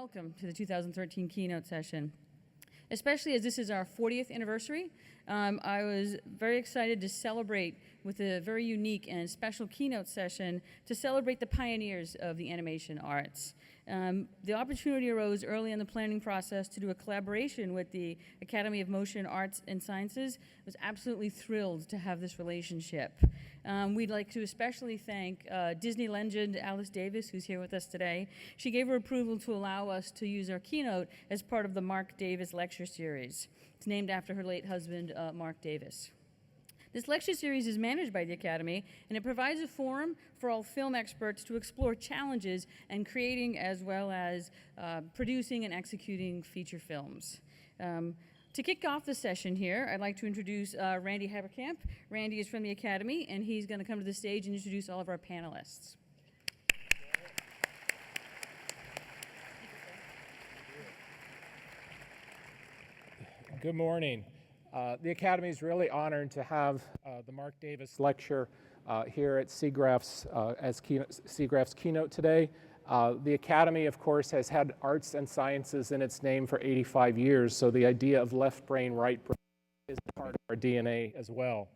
welcome to the 2013 Keynote session. Especially as this is our 40th anniversary, I was very excited to celebrate with a very unique and special keynote session to celebrate the pioneers of the animation arts. The opportunity arose early in the planning process to do a collaboration with the Academy of Motion Arts and Sciences. I was absolutely thrilled to have this relationship. We'd like to especially thank Disney legend Alice Davis, who's here with us today. She gave her approval to allow us to use our keynote as part of the Marc Davis Lecture series. It's named after her late husband, Marc Davis. This lecture series is managed by the Academy, and it provides a forum for all film experts to explore challenges in creating as well as producing and executing feature films. To kick off the session here, I'd like to introduce Randy Haberkamp. Randy is from the Academy, and he's going to come to the stage and introduce all of our panelists. Good morning. The Academy is really honored to have the Marc Davis Lecture here at Siggraph's as Siggraph's keynote today. The Academy, of course, has had arts and sciences in its name for 85 years, so the idea of left brain, right brain is part of our DNA as well.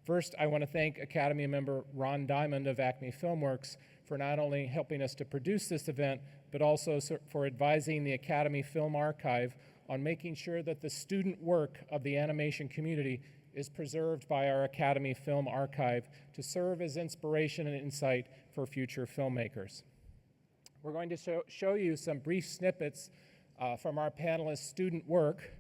First, I want to thank Academy member Ron Diamond of Acme Filmworks for not only helping us to produce this event, but also for advising the Academy Film Archive on making sure that the student work of the animation community is preserved by our Academy Film Archive to serve as inspiration and insight for future filmmakers. We're going to show you some brief snippets from our panelists' student work.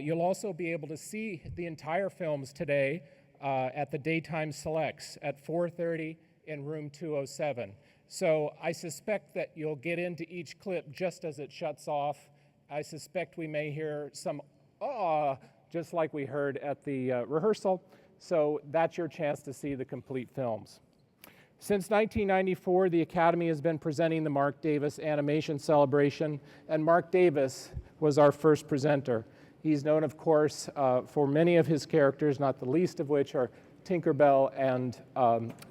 You'll also be able to see the entire films today at the daytime selects at 4:30 in room 207. So I suspect that you'll get into each clip just as it shuts off. I suspect we may hear some just like we heard at the rehearsal. So that's your chance to see the complete films. Since 1994, the Academy has been presenting the Marc Davis Animation Celebration, and Marc Davis was our first presenter. He's known, of course, for many of his characters, not the least of which are Tinkerbell and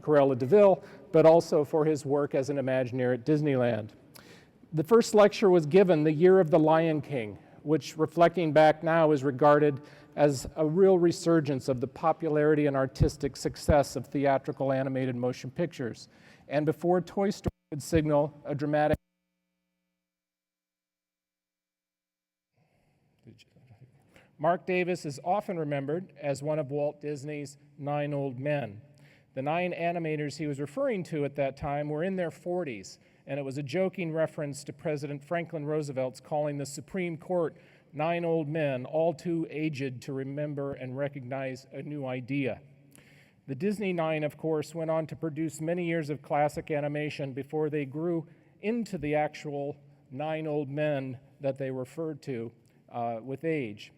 Cruella de Vil, but also for his work as an Imagineer at Disneyland. The first lecture was given the year of the Lion King, which, reflecting back now, is regarded as a real resurgence of the popularity and artistic success of theatrical animated motion pictures. And before Toy Story could signal a dramatic Marc Davis is often remembered as one of Walt Disney's 9 old men. The 9 animators he was referring to at that time were in their 40s, and it was a joking reference to President Franklin Roosevelt's calling the Supreme Court 9 old men, all too aged to remember and recognize a new idea. The Disney 9, of course, went on to produce many years of classic animation before they grew into the actual 9 old men that they referred to with age.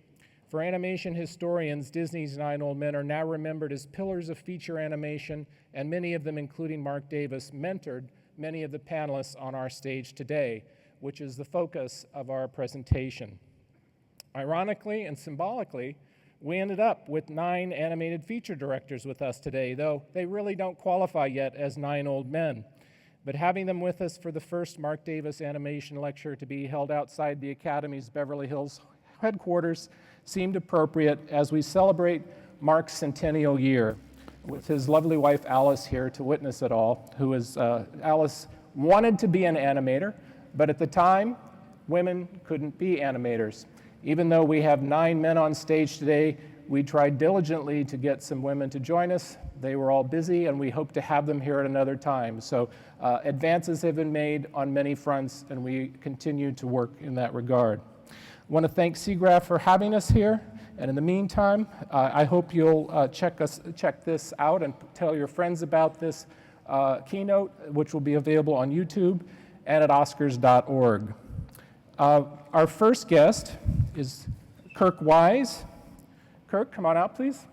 For animation historians, Disney's 9 old men are now remembered as pillars of feature animation, and many of them, including Marc Davis, mentored many of the panelists on our stage today, which is the focus of our presentation. Ironically and symbolically, we ended up with 9 animated feature directors with us today, though they really don't qualify yet as 9 old men. But having them with us for the first Marc Davis Animation Lecture to be held outside the Academy's Beverly Hills headquarters seemed appropriate as we celebrate Marc's centennial year, with his lovely wife Alice here to witness it all, who is, Alice wanted to be an animator, but at the time, women couldn't be animators. Even though we have 9 men on stage today, we tried diligently to get some women to join us. They were all busy, and we hope to have them here at another time. So advances have been made on many fronts, and we continue to work in that regard. I want to thank Siggraph for having us here, and in the meantime, I hope you'll check this out and tell your friends about this keynote, which will be available on YouTube and at oscars.org. Our first guest is Kirk Wise. Kirk, come on out, please.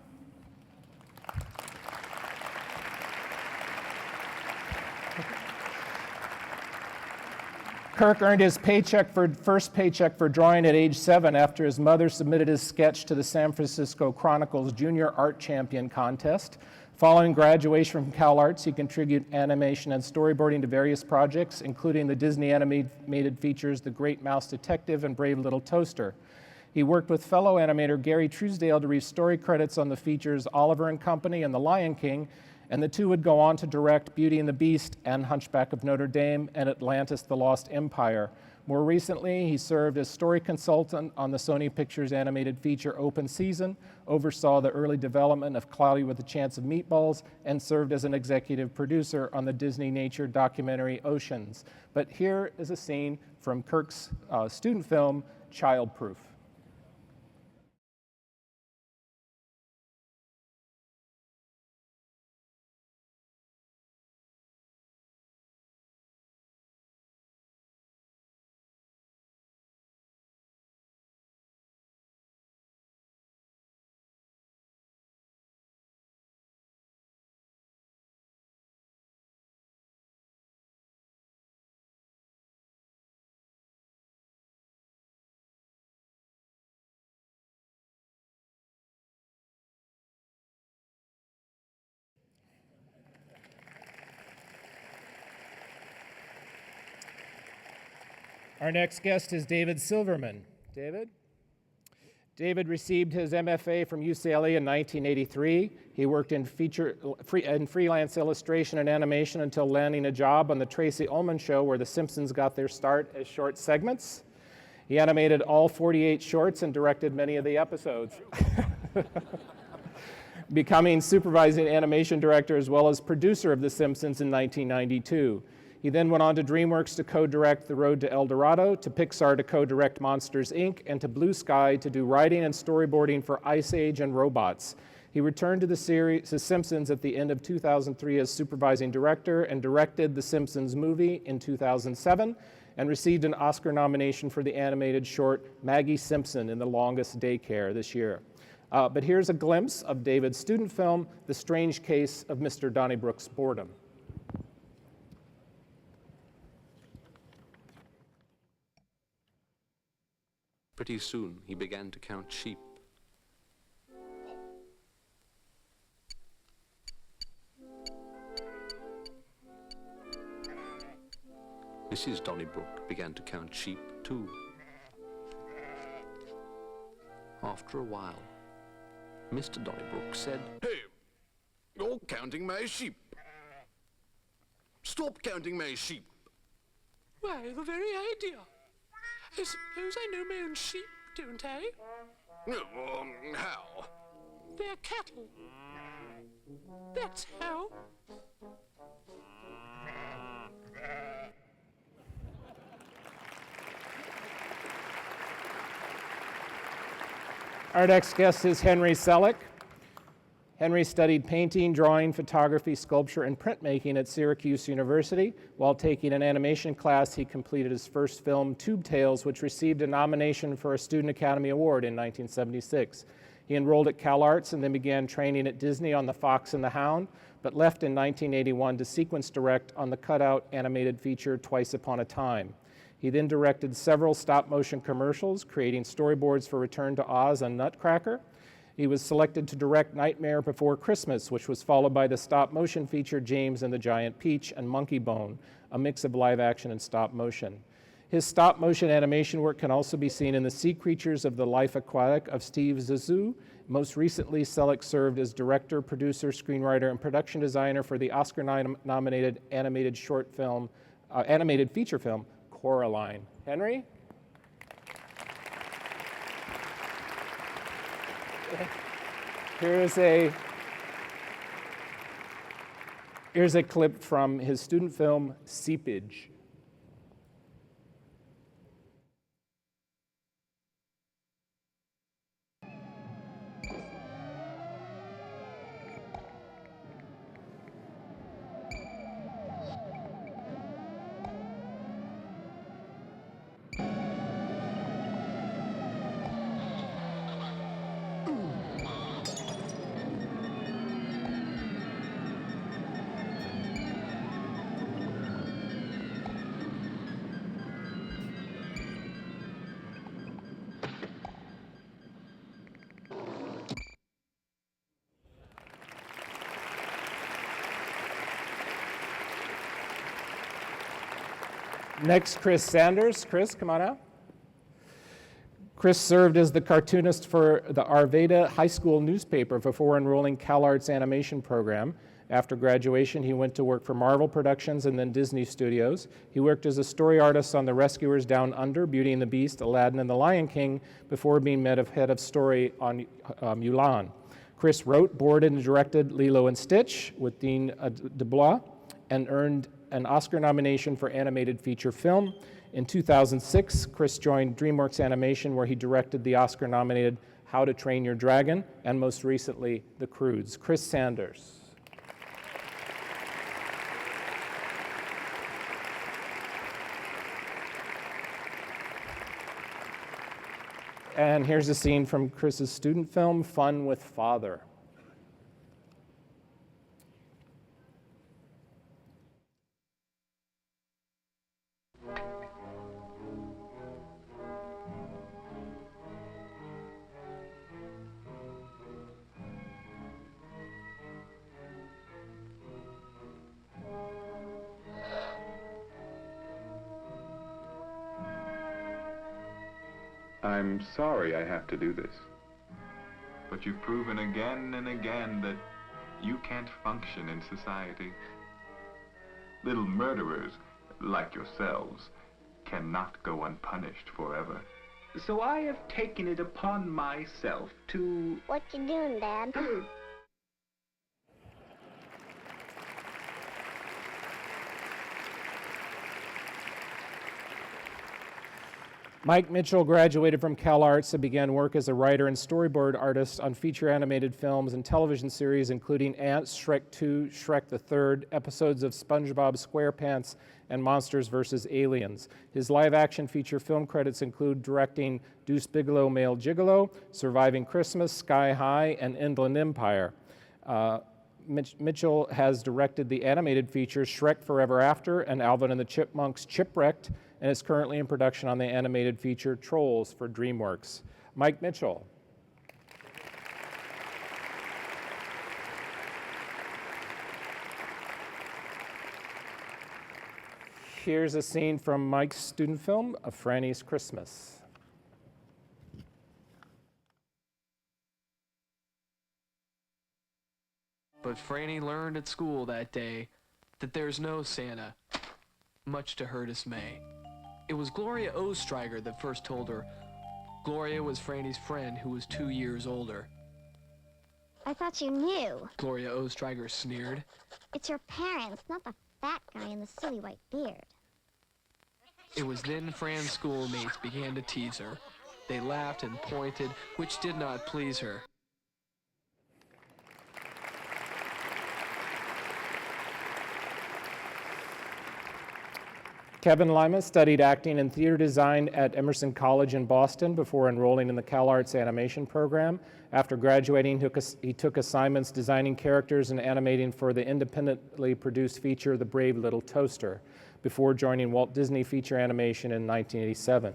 Kirk earned his first paycheck for drawing at age 7 after his mother submitted his sketch to the San Francisco Chronicle's Junior Art Champion contest. Following graduation from CalArts, he contributed animation and storyboarding to various projects, including the Disney animated features The Great Mouse Detective and Brave Little Toaster. He worked with fellow animator Gary Truesdale to receive story credits on the features Oliver and Company and The Lion King, and the two would go on to direct Beauty and the Beast and Hunchback of Notre Dame and Atlantis: The Lost Empire. More recently, he served as story consultant on the Sony Pictures animated feature Open Season, oversaw the early development of Cloudy with a Chance of Meatballs, and served as an executive producer on the Disney nature documentary Oceans. But here is a scene from Kirk's student film, Childproof. Our next guest is David Silverman. David? David received his MFA from UCLA in 1983. He worked in freelance illustration and animation until landing a job on the Tracy Ullman Show, where The Simpsons got their start as short segments. He animated all 48 shorts and directed many of the episodes, becoming supervising animation director as well as producer of The Simpsons in 1992. He then went on to DreamWorks to co-direct The Road to El Dorado, to Pixar to co-direct Monsters, Inc., and to Blue Sky to do writing and storyboarding for Ice Age and Robots. He returned to the series The Simpsons at the end of 2003 as supervising director and directed The Simpsons movie in 2007 and received an Oscar nomination for the animated short Maggie Simpson in The Longest Daycare this year. But here's a glimpse of David's student film, The Strange Case of Mr. Donnybrook's Boredom. Pretty soon he began to count sheep. Mrs. Donnybrook began to count sheep too. After a while, Mr. Donnybrook said, "Hey, you're counting my sheep. Stop counting my sheep." Why, the very idea. I suppose I know my own sheep, don't I? No, how? They're cattle. That's how. Our next guest is Henry Selick. Henry studied painting, drawing, photography, sculpture, and printmaking at Syracuse University. While taking an animation class, he completed his first film, Tube Tales, which received a nomination for a Student Academy Award in 1976. He enrolled at CalArts and then began training at Disney on The Fox and the Hound, but left in 1981 to sequence direct on the cutout animated feature Twice Upon a Time. He then directed several stop-motion commercials, creating storyboards for Return to Oz and Nutcracker. He was selected to direct Nightmare Before Christmas, which was followed by the stop-motion feature James and the Giant Peach and Monkey Bone, a mix of live action and stop-motion. His stop-motion animation work can also be seen in The Sea Creatures of the Life Aquatic of Steve Zissou. Most recently, Selick served as director, producer, screenwriter, and production designer for the Oscar-nominated animated feature film, Coraline. Henry? Here's a clip from his student film, Seepage. Next, Chris Sanders. Chris, come on out. Chris served as the cartoonist for the Arvada High School newspaper before enrolling CalArts animation program. After graduation, he went to work for Marvel Productions and then Disney Studios. He worked as a story artist on The Rescuers Down Under, Beauty and the Beast, Aladdin, and The Lion King before being head of story on Mulan. Chris wrote, boarded, and directed Lilo and Stitch with Dean DeBlois and earned an Oscar nomination for animated feature film. In 2006, Chris joined DreamWorks Animation, where he directed the Oscar-nominated How to Train Your Dragon, and most recently, The Croods. Chris Sanders. And here's a scene from Chris's student film, Fun with Father. I'm sorry I have to do this. But you've proven again and again that you can't function in society. Little murderers, like yourselves, cannot go unpunished forever. So I have taken it upon myself to... What you doing, Dad? Mike Mitchell graduated from CalArts and began work as a writer and storyboard artist on feature animated films and television series, including Ants, Shrek 2, Shrek the Third, episodes of SpongeBob SquarePants, and Monsters vs. Aliens. His live-action feature film credits include directing Deuce Bigalow, Male Gigolo, Surviving Christmas, Sky High, and Inland Empire. Mitchell has directed the animated features Shrek Forever After and Alvin and the Chipmunks Chipwrecked, and is currently in production on the animated feature Trolls for DreamWorks. Mike Mitchell. Here's a scene from Mike's student film, A Franny's Christmas. But Franny learned at school that day that there's no Santa, much to her dismay. It was Gloria Ostriger that first told her. Gloria was Franny's friend who was 2 years older. I thought you knew. Gloria Ostriger sneered. It's your parents, not the fat guy in the silly white beard. It was then Fran's schoolmates began to tease her. They laughed and pointed, which did not please her. Kevin Lima studied acting and theater design at Emerson College in Boston before enrolling in the CalArts animation program. After graduating, he took assignments designing characters and animating for the independently produced feature The Brave Little Toaster, before joining Walt Disney Feature Animation in 1987.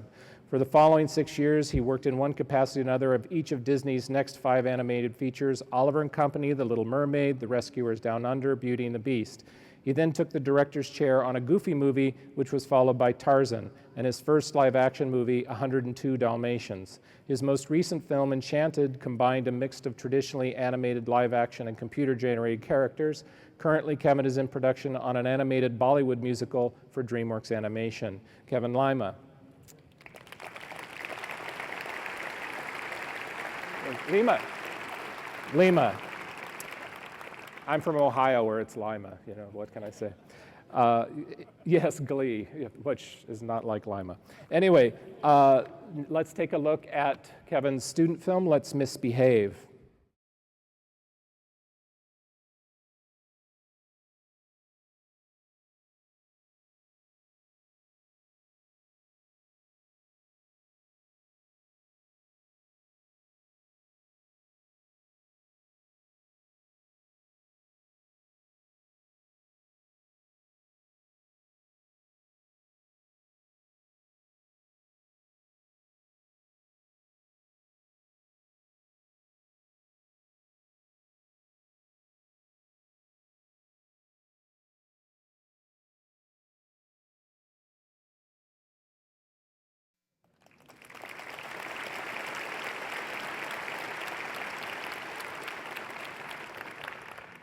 For the following 6 years, he worked in one capacity or another of each of Disney's next 5 animated features, Oliver and Company, The Little Mermaid, The Rescuers Down Under, Beauty and the Beast. He then took the director's chair on a Goofy movie, which was followed by Tarzan, and his first live-action movie, 102 Dalmatians. His most recent film, Enchanted, combined a mix of traditionally animated live-action and computer-generated characters. Currently, Kevin is in production on an animated Bollywood musical for DreamWorks Animation. Kevin Lima. Lima. I'm from Ohio, where it's Lima. You know, what can I say? Yes, Glee, which is not like Lima. Anyway, let's take a look at Kevin's student film, Let's Misbehave.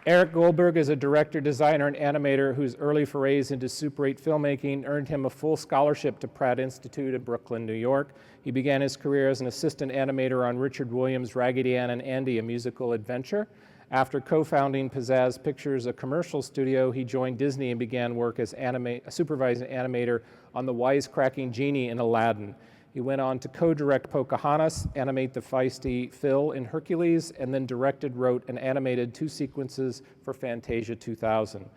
Eric Goldberg is a director, designer, and animator whose early forays into Super 8 filmmaking earned him a full scholarship to Pratt Institute in Brooklyn, New York. He began his career as an assistant animator on Richard Williams' Raggedy Ann and Andy, a musical adventure. After co-founding Pizzazz Pictures, a commercial studio, he joined Disney and began work as a supervising animator on The Wisecracking Genie in Aladdin. He went on to co-direct Pocahontas, animate the feisty Phil in Hercules, and then directed, wrote, and animated 2 sequences for Fantasia 2000,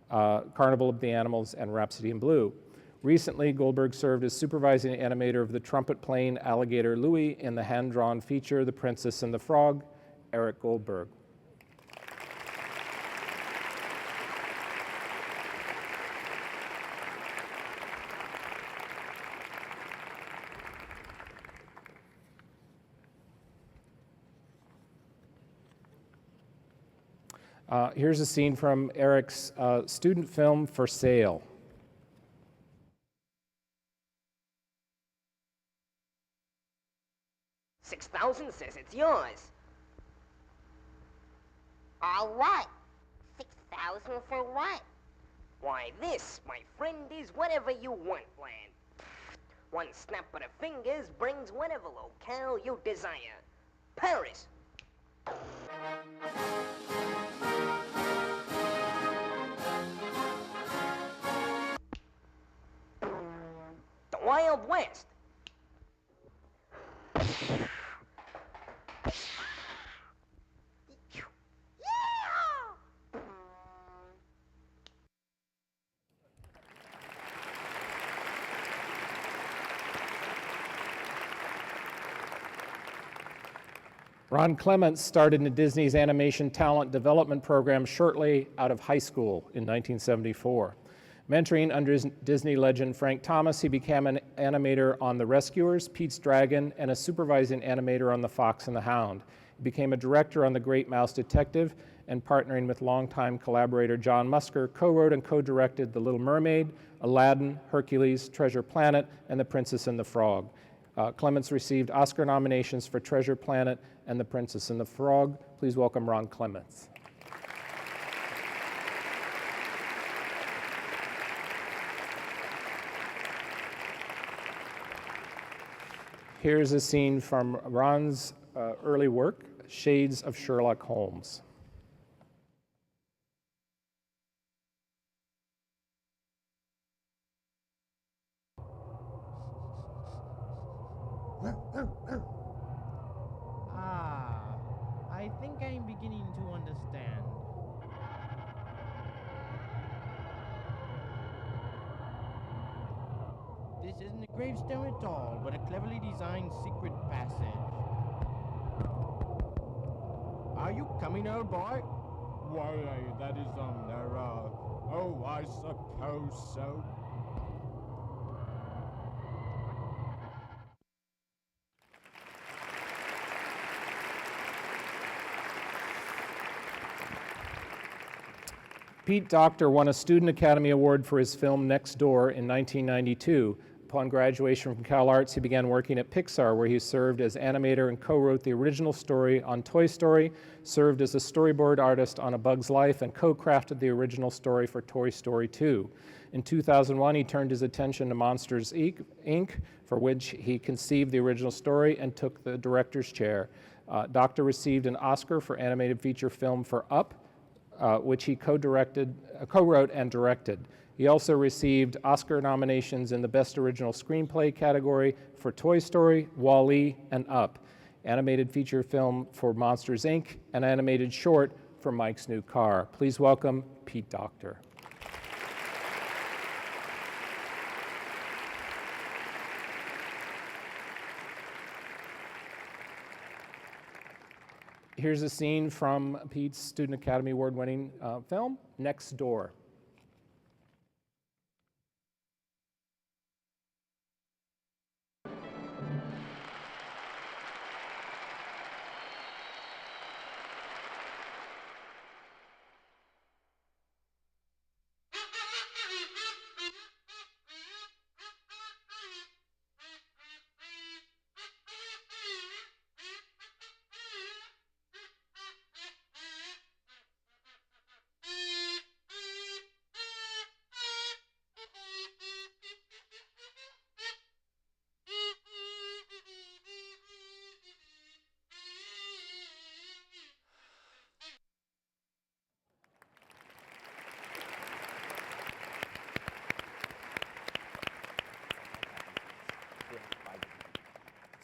Carnival of the Animals and Rhapsody in Blue. Recently, Goldberg served as supervising animator of the trumpet-playing alligator Louie in the hand-drawn feature The Princess and the Frog. Eric Goldberg. Here's a scene from Eric's student film, For Sale. $6,000 says it's yours. All right. 6,000 for what? Why, this, my friend, is whatever you want land. One snap of the fingers brings whatever locale you desire. Paris. The Wild West. Ron Clements started in Disney's animation talent development program shortly out of high school in 1974. Mentoring under Disney legend Frank Thomas, he became an animator on The Rescuers, Pete's Dragon, and a supervising animator on The Fox and the Hound. He became a director on The Great Mouse Detective, and partnering with longtime collaborator John Musker, co-wrote and co-directed The Little Mermaid, Aladdin, Hercules, Treasure Planet, and The Princess and the Frog. Clements received Oscar nominations for Treasure Planet and The Princess and the Frog. Please welcome Ron Clements. Here's a scene from Ron's early work, Shades of Sherlock Holmes. I think I'm beginning to understand. This isn't a gravestone at all, but a cleverly designed secret passage. Are you coming, old boy? Why, that is oh, I suppose so. Pete Docter won a Student Academy Award for his film Next Door in 1992. Upon graduation from Cal Arts, he began working at Pixar, where he served as animator and co-wrote the original story on Toy Story, served as a storyboard artist on A Bug's Life, and co-crafted the original story for Toy Story 2. In 2001, he turned his attention to Monsters, Inc., for which he conceived the original story and took the director's chair. Docter received an Oscar for animated feature film for Up, which he co-wrote and directed. He also received Oscar nominations in the Best Original Screenplay category for Toy Story, WALL-E, and Up, animated feature film for Monsters, Inc., and animated short for Mike's New Car. Please welcome Pete Docter. Here's a scene from Pete's Student Academy Award-winning film, Next Door.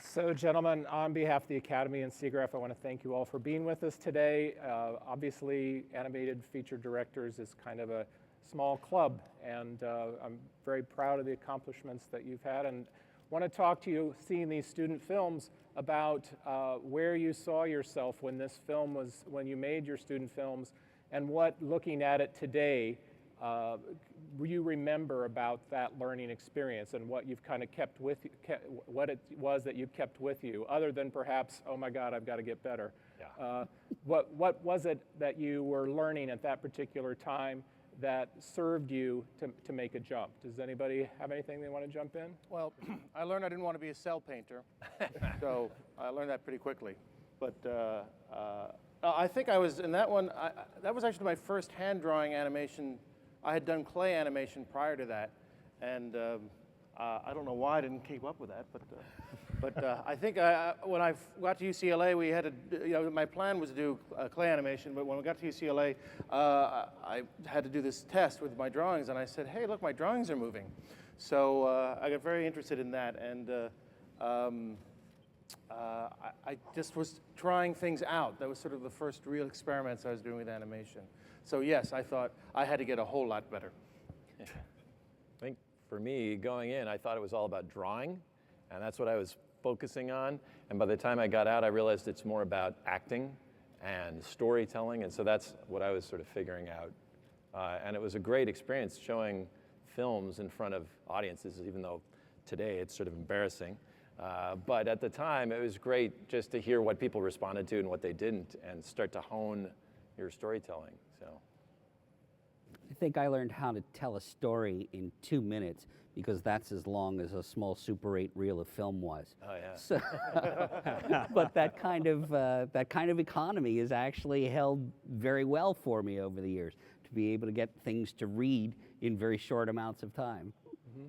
So, gentlemen, on behalf of the Academy and Siggraph, I want to thank you all for being with us today. Obviously, animated feature directors is kind of a small club, and I'm very proud of the accomplishments that you've had, and want to talk to you, seeing these student films, about where you saw yourself when this film was, when you made your student films, and what, looking at it today, you remember about that learning experience and what you've kind of kept with you, what it was that you kept with you, other than perhaps, oh my God, I've got to get better. Yeah. What was it that you were learning at that particular time that served you to make a jump? Does anybody have anything they want to jump in? Well, I learned I didn't want to be a cell painter, so I learned that pretty quickly. But I think I was, in that one, that was actually my first hand drawing animation. I had done clay animation prior to that, and I don't know why I didn't keep up with that, but I think when I got to UCLA, we had to, my plan was to do clay animation, but when we got to UCLA, I had to do this test with my drawings, and I said, hey, look, my drawings are moving. So I got very interested in that, and I just was trying things out. That was sort of the first real experiments I was doing with animation. So yes, I thought I had to get a whole lot better. I think for me, going in, I thought it was all about drawing, and that's what I was focusing on. And by the time I got out, I realized it's more about acting and storytelling, and so that's what I was sort of figuring out. And it was a great experience showing films in front of audiences, even though today it's sort of embarrassing. But at the time, it was great just to hear what people responded to and what they didn't, and start to hone your storytelling. So I think I learned how to tell a story in 2 minutes, because that's as long as a small Super 8 reel of film was. Oh yeah. So, but that kind of economy has actually held very well for me over the years, to be able to get things to read in very short amounts of time. Mm-hmm.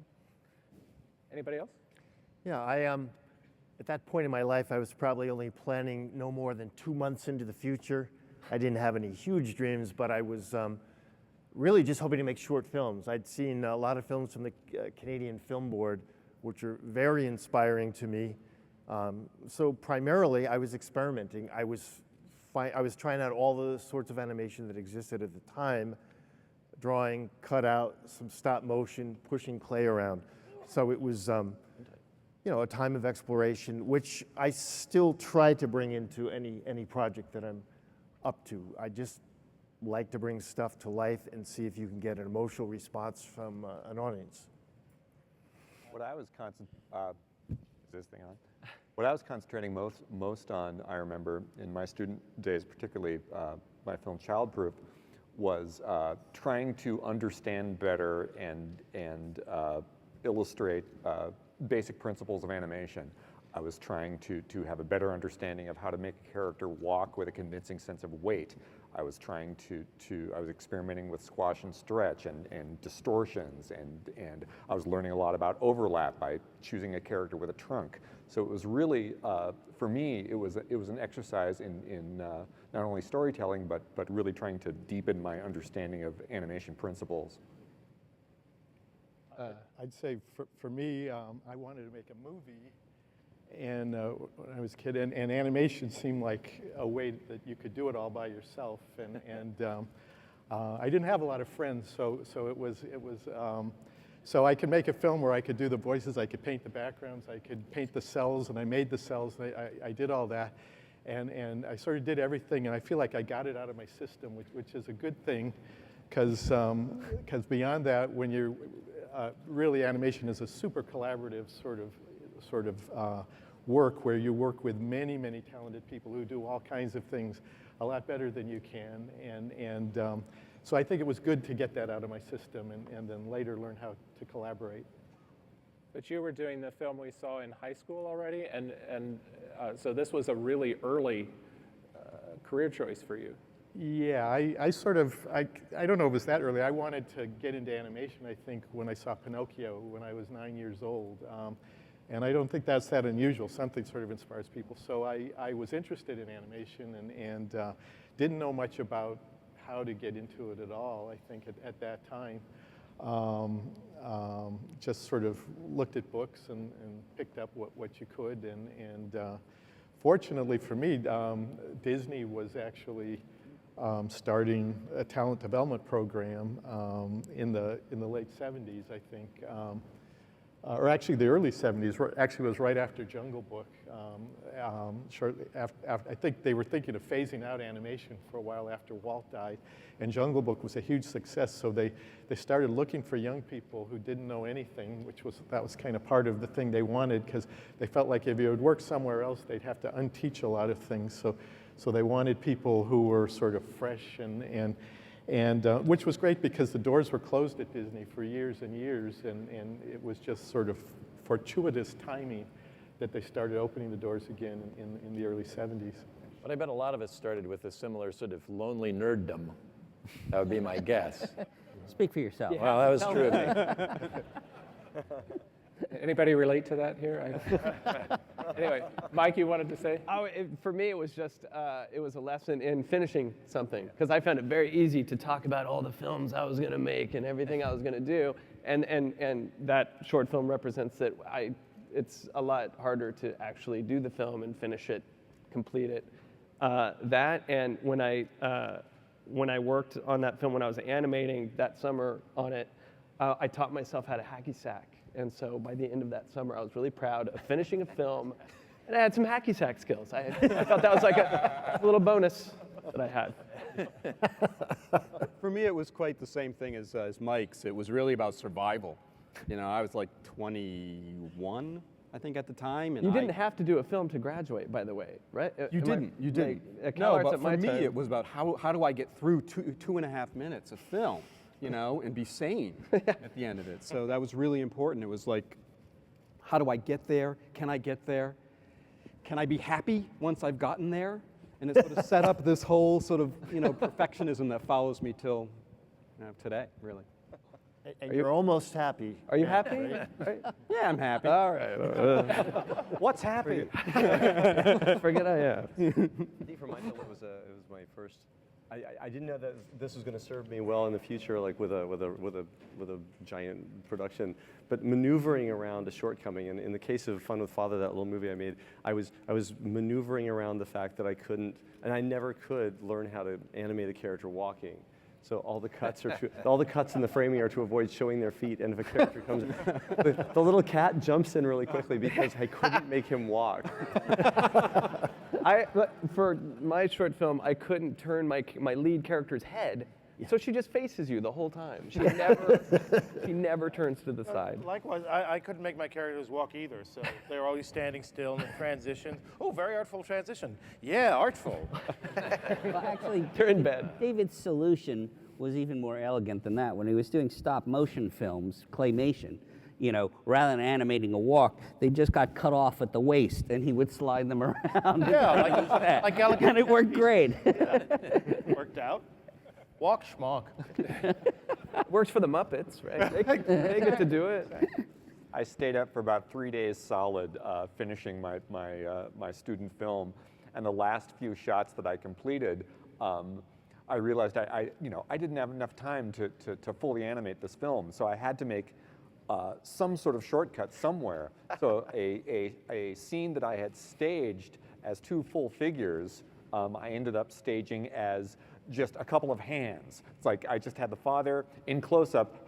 Anybody else? Yeah, at that point in my life, I was probably only planning no more than 2 months into the future. I didn't have any huge dreams, but I was really just hoping to make short films. I'd seen a lot of films from the Canadian Film Board, which are very inspiring to me. So primarily, I was experimenting. I was trying out all the sorts of animation that existed at the time, drawing, cutout, some stop motion, pushing clay around. So it was a time of exploration, which I still try to bring into any project that I'm up to. I just like to bring stuff to life and see if you can get an emotional response from an audience. What I was What I was concentrating most on, I remember in my student days, particularly my film Childproof, was trying to understand better and illustrate basic principles of animation. I was trying to have a better understanding of how to make a character walk with a convincing sense of weight. I was trying I was experimenting with squash and stretch and distortions, and I was learning a lot about overlap by choosing a character with a trunk. So it was really, for me, it was an exercise in not only storytelling, but really trying to deepen my understanding of animation principles. I'd say for me, I wanted to make a movie, and when I was a kid, and animation seemed like a way that you could do it all by yourself, and I didn't have a lot of friends, so it was so I could make a film where I could do the voices, I could paint the backgrounds, I could paint the cells, and I made the cells, and I did all that, and I sort of did everything, and I feel like I got it out of my system, which is a good thing, because beyond that, when you're really, animation is a super collaborative sort of work where you work with many, many talented people who do all kinds of things a lot better than you can. And so I think it was good to get that out of my system and then later learn how to collaborate. But you were doing the film we saw in high school already, and so this was a really early career choice for you. Yeah, I don't know if it was that early. I wanted to get into animation, I think, when I saw Pinocchio when I was 9 years old. And I don't think that's that unusual. Something sort of inspires people. So I was interested in animation and didn't know much about how to get into it at all, I think, at that time. just sort of looked at books and picked up what you could. And fortunately for me, Disney was actually starting a talent development program in the late 70s, I think. Or actually the early 70s, actually was right after Jungle Book. Shortly after, I think they were thinking of phasing out animation for a while after Walt died, and Jungle Book was a huge success, so they started looking for young people who didn't know anything, that was kind of part of the thing they wanted, because they felt like if you would work somewhere else, they'd have to unteach a lot of things, so they wanted people who were sort of fresh and which was great because the doors were closed at Disney for years and years, and it was just sort of fortuitous timing that they started opening the doors again in the early 70s. But I bet a lot of us started with a similar sort of lonely nerddom. That would be my guess. Speak for yourself. Well, that was true of me. Anybody relate to that here? Anyway, Mike, you wanted to say? For me, it was just, it was a lesson in finishing something, because I found it very easy to talk about all the films I was going to make and everything I was going to do, and that short film represents that it's a lot harder to actually do the film and finish it, complete it. That, and when I worked on that film, when I was animating that summer on it, I taught myself how to hacky sack. And so by the end of that summer, I was really proud of finishing a film, and I had some hacky sack skills. I thought that was like a little bonus that I had. For me, it was quite the same thing as Mike's. It was really about survival. You know, I was like 21, I think, at the time. And you didn't have to do a film to graduate, by the way, right? You didn't. You didn't. No, but for me, it was about how do I get through 2.5 minutes of film, you know, and be sane at the end of it. So that was really important. It was like, how do I get there? Can I get there? Can I be happy once I've gotten there? And it sort of set up this whole sort of, you know, perfectionism that follows me till today, really. And you're almost happy. Are you happy? Right? Yeah, I'm happy. All right. What's happy? Forget I am. I think for myself, it was my first. I didn't know that this was going to serve me well in the future, like with a giant production. But maneuvering around a shortcoming, and in the case of Fun with Father, that little movie I made, I was maneuvering around the fact that I couldn't, and I never could learn how to animate a character walking. So all the cuts in the framing are to avoid showing their feet. And if a character comes, the little cat jumps in really quickly because I couldn't make him walk. For my short film, I couldn't turn my lead character's head, so she just faces you the whole time. She never turns to the side. Likewise, I couldn't make my characters walk either, so they were always standing still in the transition. Oh, very artful transition. Yeah, artful. Well, actually, they're in bed. David's solution was even more elegant than that. When he was doing stop motion films, claymation, you know, rather than animating a walk, they just got cut off at the waist, and he would slide them around. Yeah, like elegant. And it worked great. Yeah. Worked out. Walk schmuck. Works for the Muppets, right? They get to do it. I stayed up for about 3 days solid finishing my student film, and the last few shots that I completed, I realized I didn't have enough time to fully animate this film, so I had to make some sort of shortcut somewhere. So a scene that I had staged as 2 full figures, I ended up staging as just a couple of hands. It's like I just had the father in close-up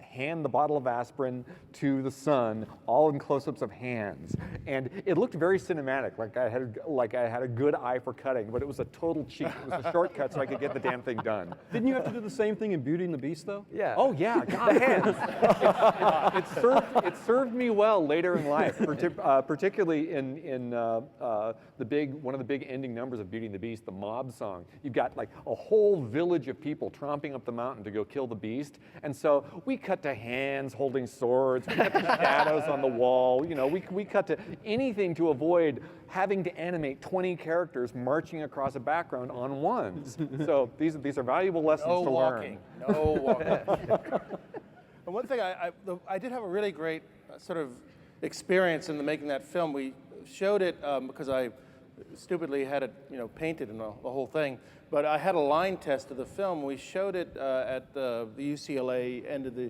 hand the bottle of aspirin to the son, all in close-ups of hands, and it looked very cinematic, like I had a good eye for cutting, but it was a total cheat. It was a shortcut so I could get the damn thing done. Didn't you have to do the same thing in Beauty and the Beast, though? Yeah. Oh yeah, God. The hands. It served me well later in life, particularly in one of the big ending numbers of Beauty and the Beast, the mob song. You've got like a whole village of people tromping up the mountain to go kill the beast, and so we cut to hands holding swords, we cut to shadows on the wall, you know, we cut to anything to avoid having to animate 20 characters marching across a background on ones. So these are valuable lessons to learn. No walking. And one thing, I did have a really great sort of experience in making that film. We showed it because I stupidly had it, painted and the whole thing. But I had a line test of the film. We showed it at the UCLA end of the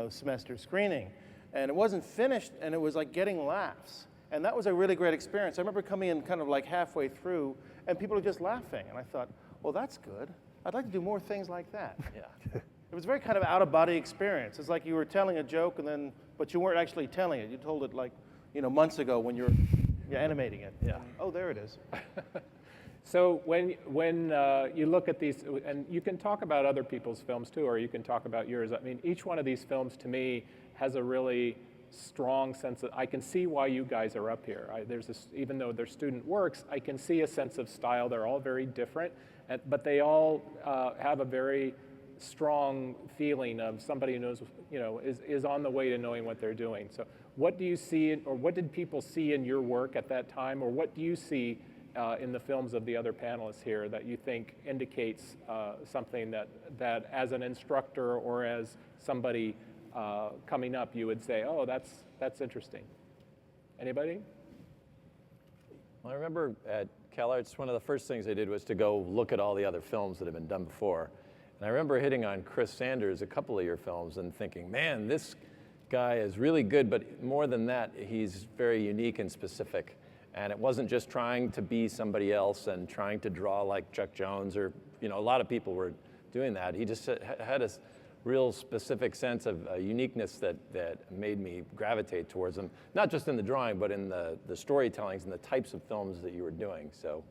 semester screening. And it wasn't finished, and it was like getting laughs. And that was a really great experience. I remember coming in kind of like halfway through, and people were just laughing. And I thought, well, that's good. I'd like to do more things like that. Yeah. It was a very kind of out-of-body experience. It's like you were telling a joke, but you weren't actually telling it. You told it like, months ago when you're animating it. Yeah. Oh, there it is. So when you look at these, and you can talk about other people's films too, or you can talk about yours. I mean, each one of these films to me has a really strong sense of, I can see why you guys are up here. There's this, even though they're student works, I can see a sense of style. They're all very different, but they all have a very strong feeling of somebody who knows, is on the way to knowing what they're doing. So what do you see, or what did people see in your work at that time, or what do you see in the films of the other panelists here that you think indicates something that as an instructor or as somebody coming up, you would say, oh, that's interesting. Anybody? Well, I remember at CalArts, one of the first things I did was to go look at all the other films that had been done before. And I remember hitting on Chris Sanders, a couple of your films, and thinking, man, this guy is really good, but more than that, he's very unique and specific. And it wasn't just trying to be somebody else and trying to draw like Chuck Jones, or, a lot of people were doing that. He just had a real specific sense of uniqueness that made me gravitate towards him, not just in the drawing, but in the storytellings and the types of films that you were doing. So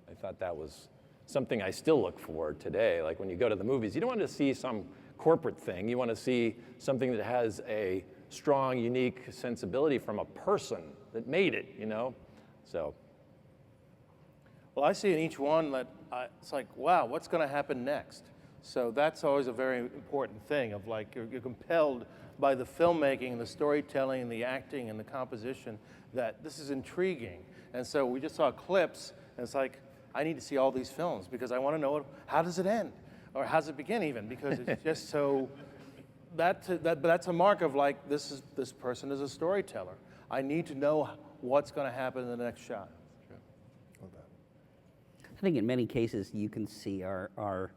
I thought that was something I still look for today. Like when you go to the movies, you don't want to see some corporate thing. You want to see something that has a strong, unique sensibility from a person that made it, So. Well, I see in each one that it's like, wow, what's going to happen next? So that's always a very important thing of like, you're compelled by the filmmaking, the storytelling, the acting, and the composition that this is intriguing. And so we just saw clips, and it's like, I need to see all these films because I want to know how does it end, or how does it begin even, because it's just so, that's a mark of like, this person is a storyteller. I need to know what's going to happen in the next shot. I think in many cases you can see our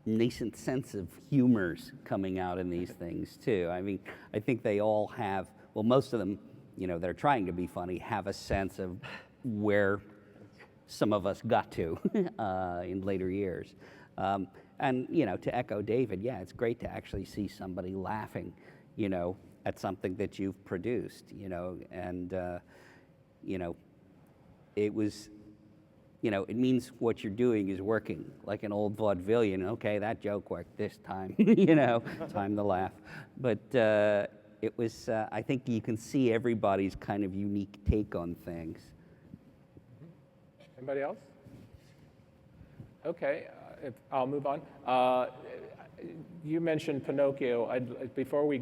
nascent sense of humors coming out in these things too. I mean, I think they all have, well, most of them, they're trying to be funny, have a sense of where some of us got to in later years. And, to echo David, yeah, it's great to actually see somebody laughing, at something that you've produced, and, it was, it means what you're doing is working, like an old vaudevillian. Okay, that joke worked this time, time to laugh. But it was, I think you can see everybody's kind of unique take on things. Anybody else? Okay, I'll move on. You mentioned Pinocchio. Before we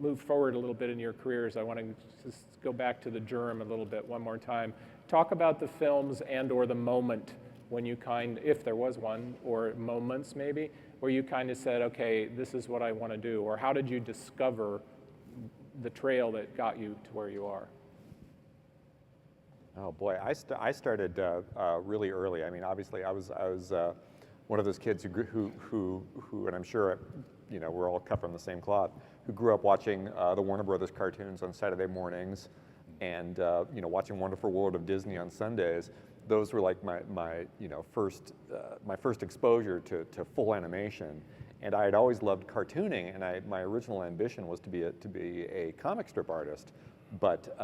move forward a little bit in your careers, I want to just go back to the germ a little bit one more time. Talk about the films and/or the moment when you if there was one, or moments maybe, where you kind of said, okay, this is what I want to do, or how did you discover the trail that got you to where you are? Oh boy, I started really early. I mean, obviously, I was one of those kids who, and I'm sure, we're all cut from the same cloth, who grew up watching the Warner Brothers cartoons on Saturday mornings, and watching Wonderful World of Disney on Sundays. Those were like my first exposure to full animation. And I had always loved cartooning, and my original ambition was to be a comic strip artist, but.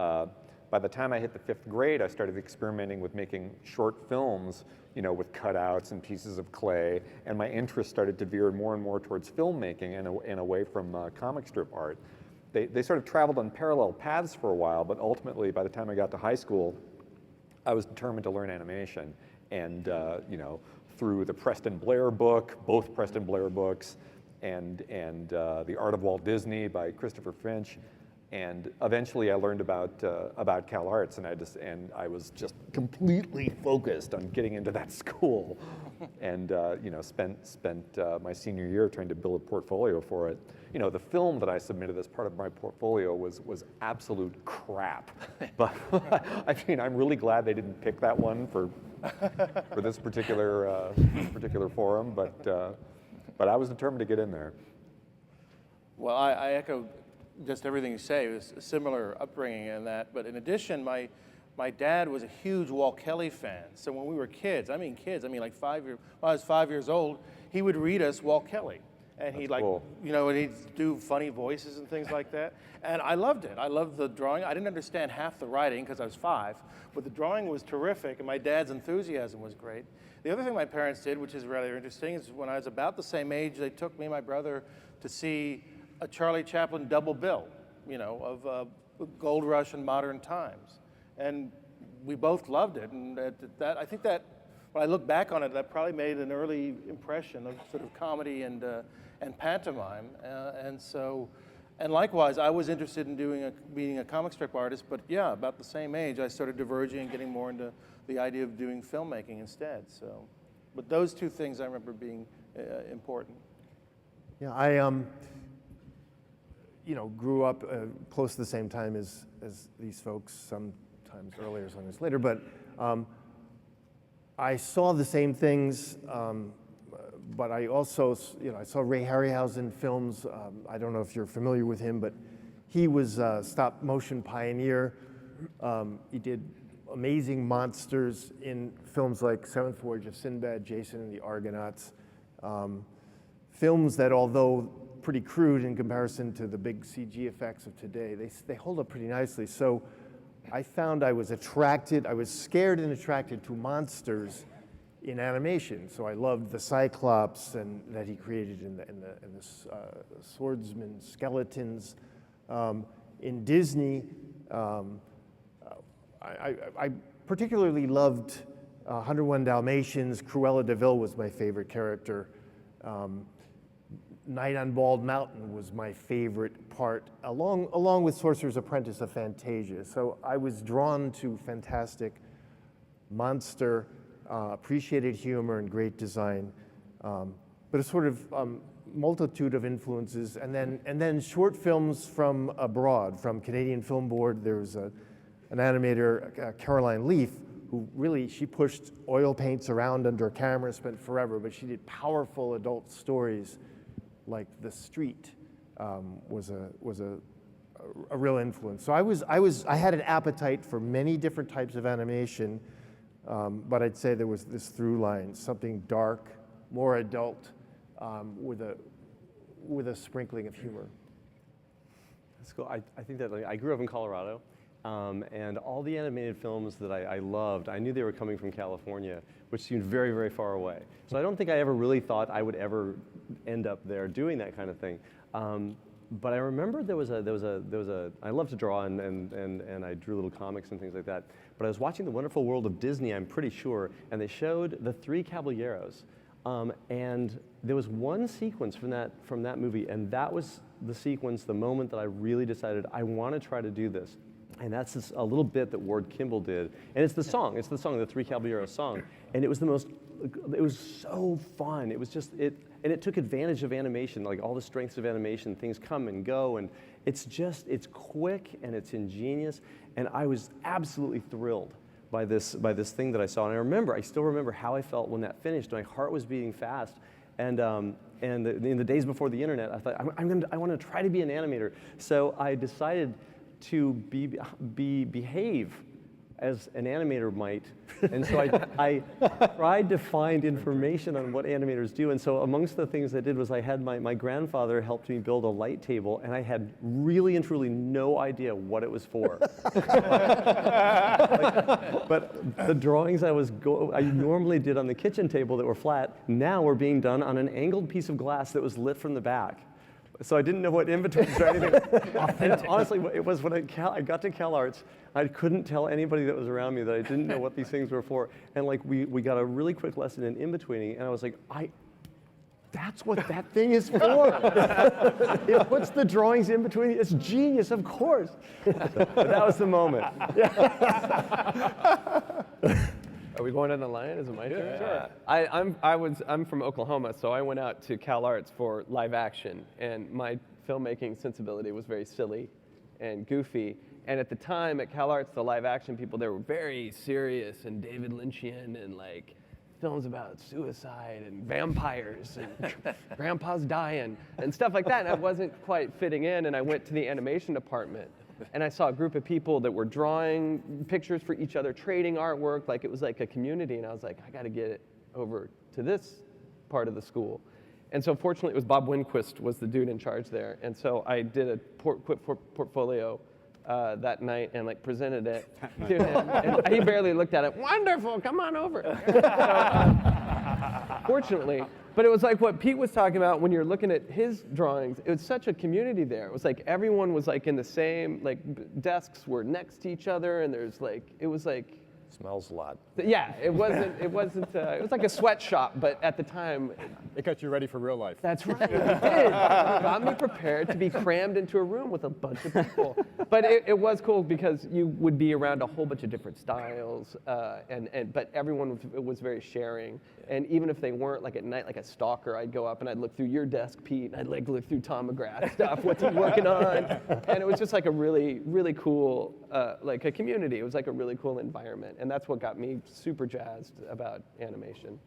By the time I hit the 5th grade, I started experimenting with making short films, with cutouts and pieces of clay, and my interest started to veer more and more towards filmmaking and away from comic strip art. They sort of traveled on parallel paths for a while, but ultimately, by the time I got to high school, I was determined to learn animation. And through the Preston Blair book, both Preston Blair books, and The Art of Walt Disney by Christopher Finch. And eventually I learned about CalArts, and I was just completely focused on getting into that school, and spent my senior year trying to build a portfolio for it. The film that I submitted as part of my portfolio was absolute crap, but I mean, I'm really glad they didn't pick that one for this particular forum, but I was determined to get in there. Well, I echo just everything you say. It was a similar upbringing in that. But in addition, my dad was a huge Walt Kelly fan. So when we were kids, like when I was 5 years old, he would read us Walt Kelly. And he'd cool. and he'd do funny voices and things like that. And I loved it. I loved the drawing. I didn't understand half the writing because I was 5, but the drawing was terrific and my dad's enthusiasm was great. The other thing my parents did, which is rather interesting, is when I was about the same age, they took me and my brother to see a Charlie Chaplin double bill, of Gold Rush and Modern Times. And we both loved it. And I think that when I look back on it, that probably made an early impression of sort of comedy and pantomime. And likewise, I was interested in being a comic strip artist, but yeah, about the same age, I started diverging and getting more into the idea of doing filmmaking instead. So, but those two things I remember being important. Yeah, I grew up close to the same time as these folks, sometimes earlier, sometimes later, but I saw the same things, but I also, I saw Ray Harryhausen films. I don't know if you're familiar with him, but he was a stop motion pioneer. He did amazing monsters in films like Seventh Voyage of Sinbad, Jason and the Argonauts. Films that, although pretty crude in comparison to the big CG effects of today, they hold up pretty nicely. So I found I was scared and attracted to monsters in animation. So I loved the Cyclops that he created in the swordsman skeletons. In Disney, I particularly loved 101 Dalmatians. Cruella de Vil was my favorite character. Night on Bald Mountain was my favorite part, along with Sorcerer's Apprentice of Fantasia. So I was drawn to fantastic monster, appreciated humor and great design, but a sort of multitude of influences. And then short films from abroad, from Canadian Film Board. There was an animator, Caroline Leaf, who really, she pushed oil paints around under a camera, spent forever, but she did powerful adult stories like The Street was a real influence. So I had an appetite for many different types of animation, but I'd say there was this through line, something dark, more adult, with a sprinkling of humor. That's cool. I think that I grew up in Colorado, and all the animated films that I loved, I knew they were coming from California, which seemed very, very far away. So I don't think I ever really thought I would ever end up there doing that kind of thing. But I remember there was a I love to draw and I drew little comics and things like that. But I was watching The Wonderful World of Disney, I'm pretty sure, and they showed The Three Caballeros. And there was one sequence from that movie, and that was the sequence, the moment that I really decided I want to try to do this. And that's a little bit that Ward Kimball did. And it's the song, the Three Caballeros song. And it was it was so fun. It was just, and it took advantage of animation, like all the strengths of animation, things come and go, and it's quick and it's ingenious. And I was absolutely thrilled by this thing that I saw. And I still remember how I felt when that finished. My heart was beating fast. And in the days before the internet, I thought, I want to try to be an animator. So I decided to behave as an animator might. And so I tried to find information on what animators do. And so amongst the things I did was I had my grandfather helped me build a light table, and I had really and truly no idea what it was for. But the drawings I normally did on the kitchen table that were flat, now were being done on an angled piece of glass that was lit from the back. So I didn't know what in-betweens or anything. And honestly, it was when I got to CalArts, I couldn't tell anybody that was around me that I didn't know what these things were for. And like we got a really quick lesson in in-betweening, and I was like, that's what that thing is for. It puts the drawings in between. It's genius, of course. But that was the moment. Are we going on the line? Is it my turn? Sure. I'm from Oklahoma, so I went out to CalArts for live action, and my filmmaking sensibility was very silly and goofy. And at the time at CalArts, the live action people, they were very serious and David Lynchian and like films about suicide and vampires and grandpa's dying and stuff like that. And I wasn't quite fitting in, and I went to the animation department. And I saw a group of people that were drawing pictures for each other, trading artwork, like it was like a community. And I was like, I got to get it over to this part of the school. And so fortunately, it was Bob Winquist was the dude in charge there. And so I did a portfolio that night and like presented it to him. And he barely looked at it. Wonderful, come on over. So, fortunately, but it was like what Pete was talking about when you're looking at his drawings. It was such a community there. It was like everyone was like in the same, like desks were next to each other, and there's like, it was like. Smells a lot. Yeah, it wasn't, it was like a sweatshop, but at the time. It got you ready for real life. That's right, it did. It got me prepared to be crammed into a room with a bunch of people. But it was cool because you would be around a whole bunch of different styles, but everyone was very sharing. And even if they weren't, like at night, like a stalker, I'd go up and I'd look through your desk, Pete, and I'd like look through Tom McGrath's stuff, what's he working on? And it was just like a really, really cool, like a community. It was like a really cool environment. And that's what got me super jazzed about animation.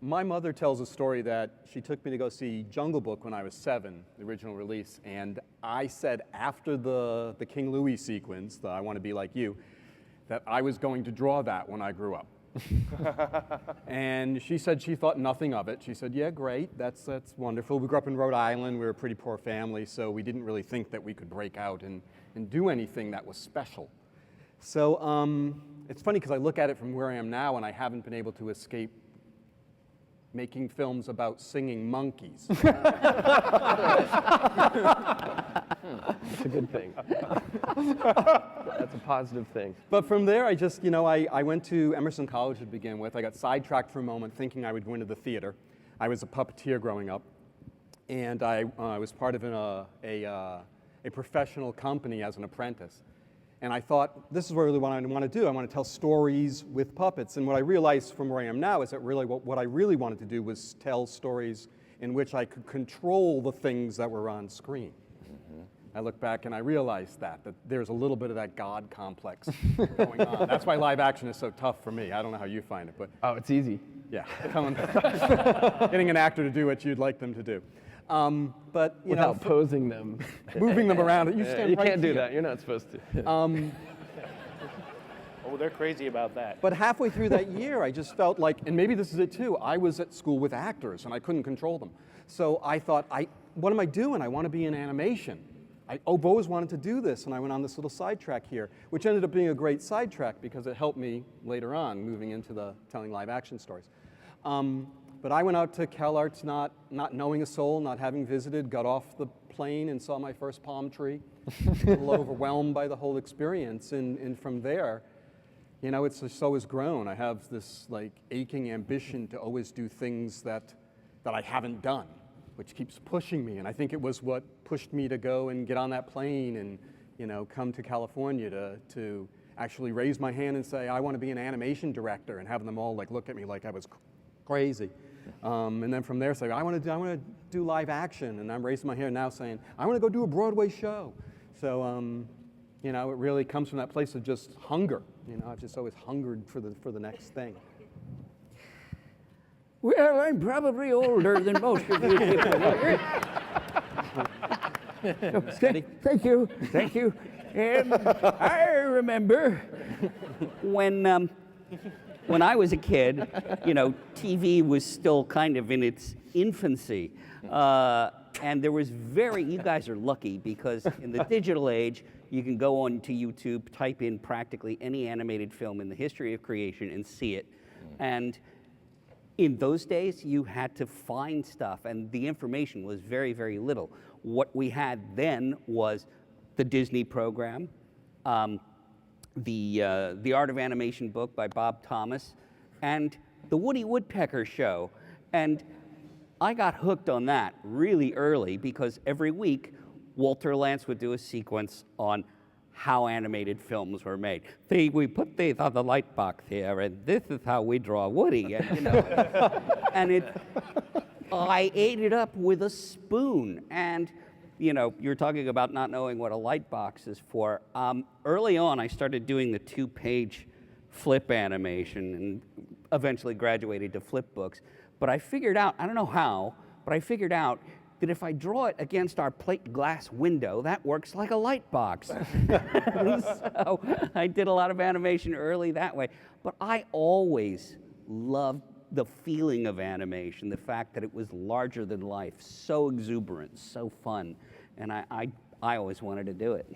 My mother tells a story that she took me to go see Jungle Book when I was 7, the original release, and I said after the King Louie sequence, the I Want to Be Like You, that I was going to draw that when I grew up. And she said she thought nothing of it. She said, yeah, great, that's wonderful. We grew up in Rhode Island, we were a pretty poor family, so we didn't really think that we could break out and do anything that was special. So it's funny because I look at it from where I am now and I haven't been able to escape making films about singing monkeys. It's a good thing. That's a positive thing. But from there, I just, I went to Emerson College to begin with. I got sidetracked for a moment thinking I would go into the theater. I was a puppeteer growing up, and I was part of a professional company as an apprentice. And I thought, this is really what I want to do. I want to tell stories with puppets. And what I realized from where I am now is that really what I really wanted to do was tell stories in which I could control the things that were on screen. I look back and I realized that there's a little bit of that God complex going on. That's why live action is so tough for me. I don't know how you find it, but. Oh, it's easy. Yeah, getting an actor to do what you'd like them to do. But without posing them, moving them around. You stand you right can't do here. that. You're not supposed to. Oh, they're crazy about that. But halfway through that year, I just felt like, and maybe this is it too, I was at school with actors and I couldn't control them. So I thought, what am I doing? I want to be in animation. I've always wanted to do this, and I went on this little sidetrack here, which ended up being a great sidetrack because it helped me later on moving into the telling live action stories. But I went out to CalArts not knowing a soul, not having visited, got off the plane and saw my first palm tree, a little overwhelmed by the whole experience, and from there, it's just always grown. I have this like aching ambition to always do things that I haven't done, which keeps pushing me, and I think it was what pushed me to go and get on that plane and come to California to actually raise my hand and say, I want to be an animation director, and have them all like look at me like I was crazy. And then from there say, I want to do live action, and I'm raising my hand now saying, I want to go do a Broadway show. So, it really comes from that place of just hunger. I've just always hungered for the next thing. Well, I'm probably older than most of you people here. Thank you. And I remember when I was a kid, TV was still kind of in its infancy. And there was you guys are lucky because in the digital age, you can go on to YouTube, type in practically any animated film in the history of creation and see it. And in those days, you had to find stuff, and the information was very, very little. What we had then was the Disney program, the Art of Animation book by Bob Thomas, and the Woody Woodpecker show. And I got hooked on that really early because every week, Walter Lantz would do a sequence on how animated films were made. We put these on the light box here, and this is how we draw Woody. And, and I ate it up with a spoon. And, you're talking about not knowing what a light box is for. Early on, I started doing the 2-page flip animation and eventually graduated to flip books. But I figured out, I don't know how, but I figured out that if I draw it against our plate glass window, that works like a light box. So I did a lot of animation early that way. But I always loved the feeling of animation, the fact that it was larger than life, so exuberant, so fun. And I always wanted to do it.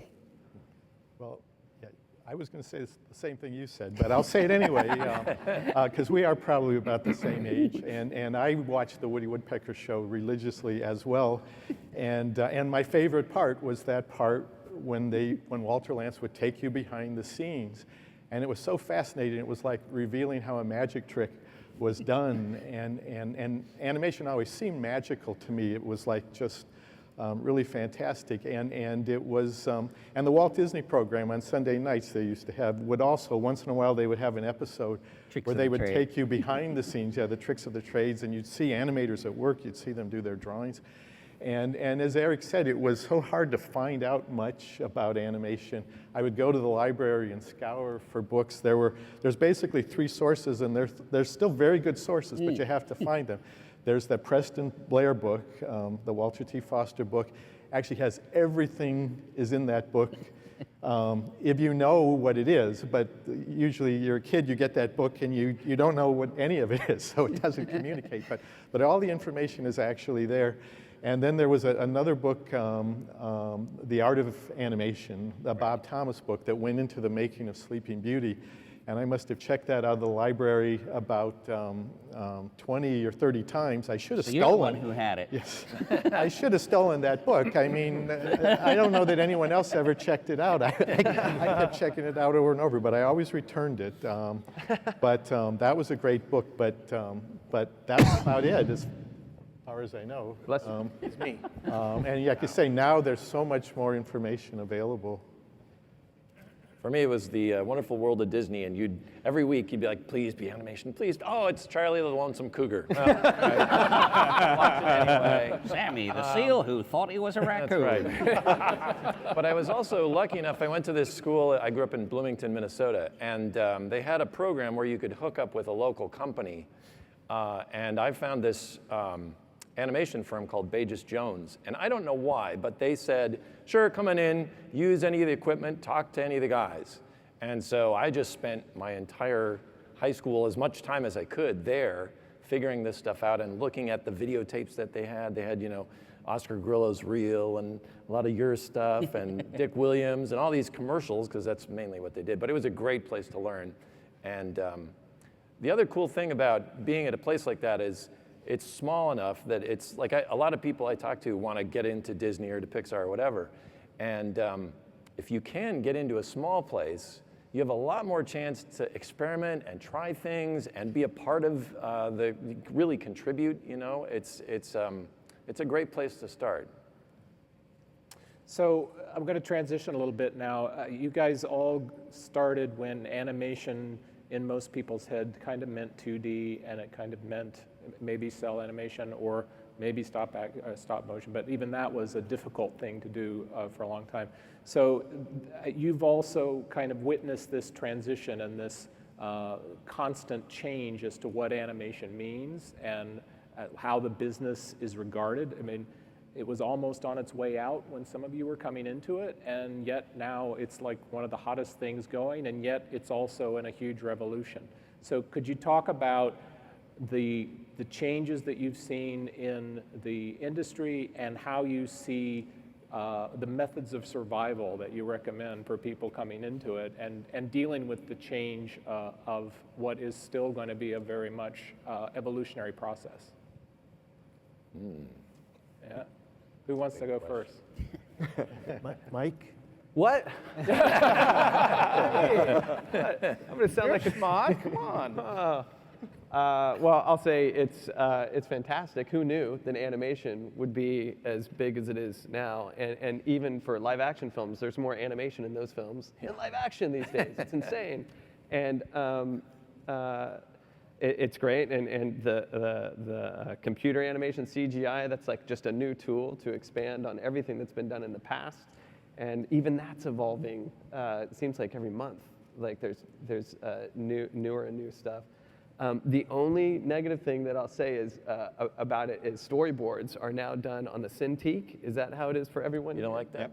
Well, yeah, I was going to say the same thing you said, but I'll say it anyway, because we are probably about the same age, and I watched the Woody Woodpecker show religiously as well, and my favorite part was that part when Walter Lantz would take you behind the scenes, and it was so fascinating. It was like revealing how a magic trick was done, and animation always seemed magical to me. It was like just really fantastic, and it was, and the Walt Disney program on Sunday nights they used to have would also, once in a while they would have an episode where they would take you behind the scenes, the tricks of the trades, and you'd see animators at work, you'd see them do their drawings. And as Eric said, it was so hard to find out much about animation. I would go to the library and scour for books. There's basically 3 sources, and they're still very good sources, but you have to find them. There's the Preston Blair book, the Walter T. Foster book. Actually has everything is in that book if you know what it is, but usually you're a kid, you get that book and you don't know what any of it is, so it doesn't communicate, but all the information is actually there. And then there was another book, The Art of Animation, the Bob Thomas book that went into the making of Sleeping Beauty. And I must have checked that out of the library about 20 or 30 times. I should have stolen. You're the one who had it. Yes, I should have stolen that book. I mean, I don't know that anyone else ever checked it out. I kept checking it out over and over, but I always returned it. But that was a great book. But that's about it, as far as I know. Bless you. It's me. And like you say, now there's so much more information available. For me, it was the Wonderful World of Disney, and every week you'd be like, please be animation, please. Oh, it's Charlie the Lonesome Cougar. Oh, watch it anyway. Sammy, the seal who thought he was a raccoon. That's right. But I was also lucky enough, I went to this school, I grew up in Bloomington, Minnesota, and they had a program where you could hook up with a local company, and I found this animation firm called Bages Jones. And I don't know why, but they said, sure, come on in, use any of the equipment, talk to any of the guys. And so I just spent my entire high school, as much time as I could there, figuring this stuff out and looking at the videotapes that they had. They had, Oscar Grillo's Reel and a lot of your stuff and Dick Williams and all these commercials, because that's mainly what they did. But it was a great place to learn. And the other cool thing about being at a place like that is it's small enough that it's like a lot of people I talk to want to get into Disney or to Pixar or whatever. And if you can get into a small place, you have a lot more chance to experiment and try things and be a part of really contribute. It's a great place to start. So I'm going to transition a little bit now. You guys all started when animation in most people's head kind of meant 2D, and it kind of meant maybe cell animation or maybe stop motion, but even that was a difficult thing to do for a long time. So you've also kind of witnessed this transition and this constant change as to what animation means and how the business is regarded. I mean, it was almost on its way out when some of you were coming into it, and yet now it's like one of the hottest things going, and yet it's also in a huge revolution. So could you talk about the changes that you've seen in the industry and how you see the methods of survival that you recommend for people coming into it and dealing with the change of what is still going to be a very much evolutionary process? Yeah. Who wants to go first? Mike? What? I'm going to sound like a smart. Come on. Well, I'll say it's fantastic. Who knew that animation would be as big as it is now? And even for live action films, there's more animation in those films in live action these days. It's insane. And it's great. And the computer animation, CGI, that's like just a new tool to expand on everything that's been done in the past. And even that's evolving, it seems like every month. Like there's newer and new stuff. The only negative thing that I'll say is about it is storyboards are now done on the Cintiq. Is that how it is for everyone? You don't like that?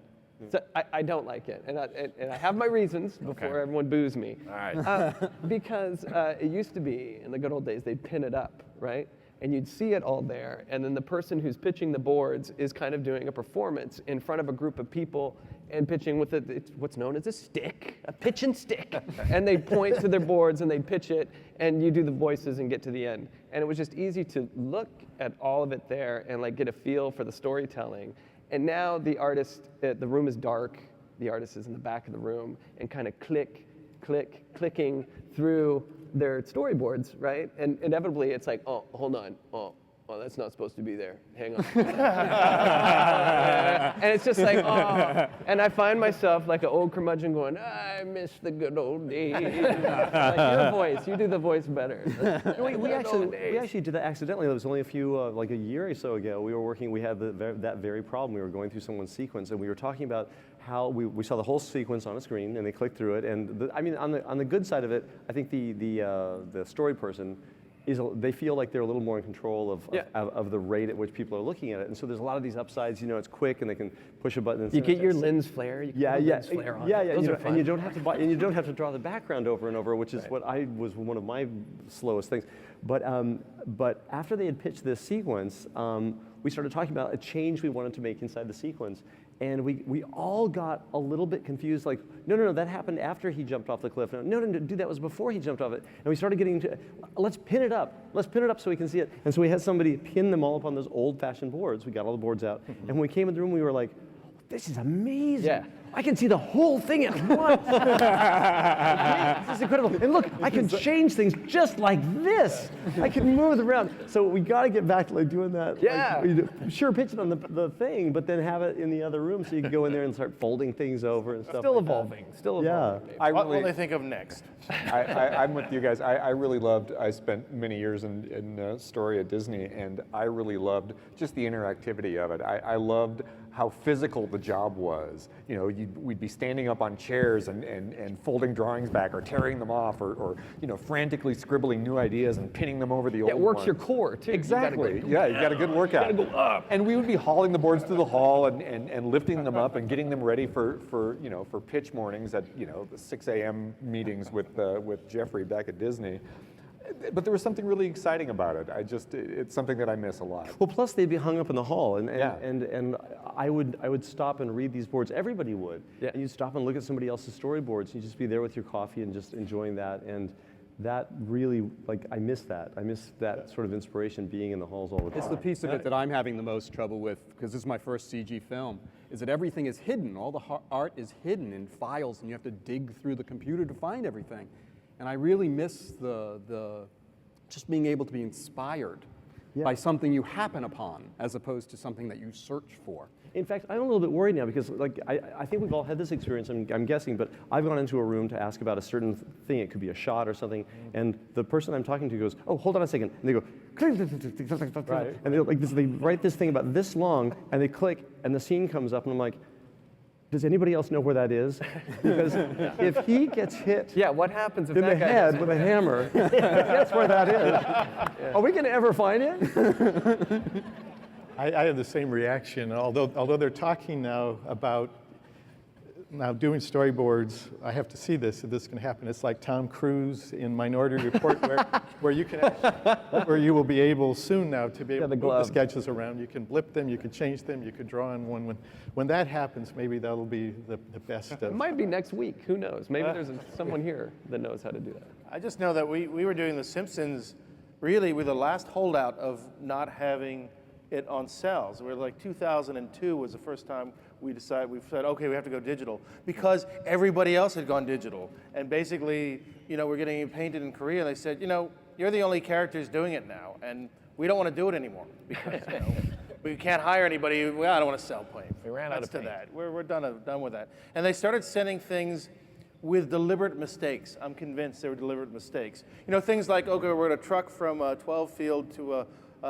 So I don't like it, and I have my reasons before everyone boos me. All right. Because it used to be, in the good old days, they'd pin it up, right? And you'd see it all there, and then the person who's pitching the boards is kind of doing a performance in front of a group of people and pitching with it's what's known as a stick, a pitch and stick. And they point to their boards and they pitch it, and you do the voices and get to the end. And it was just easy to look at all of it there and like get a feel for the storytelling. And now the artist, the room is dark, the artist is in the back of the room and kind of clicking through their storyboards, right? And inevitably it's like, oh, hold on, oh, that's not supposed to be there, hang on. And it's just like, oh, and I find myself like an old curmudgeon going, I miss the good old days. Like your voice, you do the voice better. We actually did that accidentally. It was only a few, like a year or so ago. We had that very problem. We were going through someone's sequence, and we were talking about how we saw the whole sequence on a screen, and they clicked through it. And I mean, on the good side of it, I think the story person they feel like they're a little more in control of the rate at which people are looking at it. And so there's a lot of these upsides, it's quick and they can push a button. And you get your lens flare. You can lens flare on. And you don't have to draw the background over and over, which is what was one of my slowest things. But after they had pitched this sequence, we started talking about a change we wanted to make inside the sequence. And we all got a little bit confused, like, no, that happened after he jumped off the cliff. No, dude, that was before he jumped off it. And we started getting into, let's pin it up so we can see it. And so we had somebody pin them all up on those old-fashioned boards. We got all the boards out. And when we came in the room, we were like, this is amazing. Yeah. I can see the whole thing at once. This is incredible. And look, I can change things just like this. I can move it around. So we got to get back to like doing that. Yeah. Like, sure, pitch it on the thing, but then have it in the other room so you can go in there and start folding things over and stuff. Still evolving. Still evolving. Yeah. What will they think of next? I'm with you guys. I really loved, I spent many years in story at Disney, and I really loved just the interactivity of it. I loved how physical the job was. We'd be standing up on chairs and folding drawings back or tearing them off or frantically scribbling new ideas and pinning them over the old ones. It works your core too. Exactly. You got a good workout. You gotta go up. And we would be hauling the boards through the hall and lifting them up and getting them ready for pitch mornings at the 6 a.m. meetings with Jeffrey back at Disney. But there was something really exciting about it. It's something that I miss a lot. Well, plus they'd be hung up in the hall, and I would stop and read these boards. Everybody would. Yeah. And you'd stop and look at somebody else's storyboards. You'd just be there with your coffee and just enjoying that. And that really, I miss that. I miss that sort of inspiration being in the halls all the time. It's the piece of it that I'm having the most trouble with, because this is my first CG film, is that everything is hidden. All the art is hidden in files, and you have to dig through the computer to find everything. And I really miss the just being able to be inspired by something you happen upon, as opposed to something that you search for. In fact, I'm a little bit worried now because I think we've all had this experience, I'm guessing, but I've gone into a room to ask about a certain thing. It could be a shot or something, and the person I'm talking to goes, oh, hold on a second, and they go, right. And they write this thing about this long, and they click, and the scene comes up, and I'm like, does anybody else know where that is? Because if he gets hit what happens if in that the guy head with a hammer, that's where that is. Are we going to ever find it? I have the same reaction. Although they're talking now about doing storyboards, I have to see this if this can happen. It's like Tom Cruise in Minority Report, where you can where you will be able soon now to be able to move the sketches around. You can blip them, you can change them, you can draw on one. When that happens, maybe that'll be the best. It might be next week. Who knows? Maybe there's someone here that knows how to do that. I just know that we were doing The Simpsons. Really, we're the last holdout of not having it on cells. We're like 2002 was the first time we said, okay, we have to go digital, because everybody else had gone digital. And basically, we're getting it painted in Korea, and they said, you're the only characters doing it now, and we don't want to do it anymore, because, we can't hire anybody. Well, I don't want to sell paint. We ran out of paint. That. We're done with that. And they started sending things with deliberate mistakes. I'm convinced they were deliberate mistakes. Things like, okay, we're going to truck from 12 field to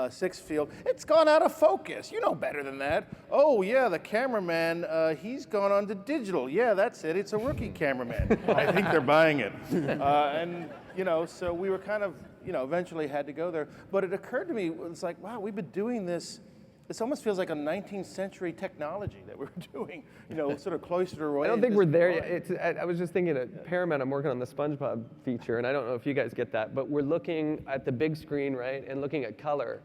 sixth field. It's gone out of focus. You know better than that. Oh yeah, the cameraman, he's gone on to digital. Yeah, that's it. It's a rookie cameraman. I think they're buying it. And you know, so we were kind of, you know, eventually had to go there. But it occurred to me, it's like, wow, we've been doing this. This almost feels like a 19th century technology that we're doing, you know, sort of cloistered away. I don't think we're there yet. I was just thinking at Paramount, I'm working on the SpongeBob feature, and I don't know if you guys get that, but we're looking at the big screen, right, and looking at color.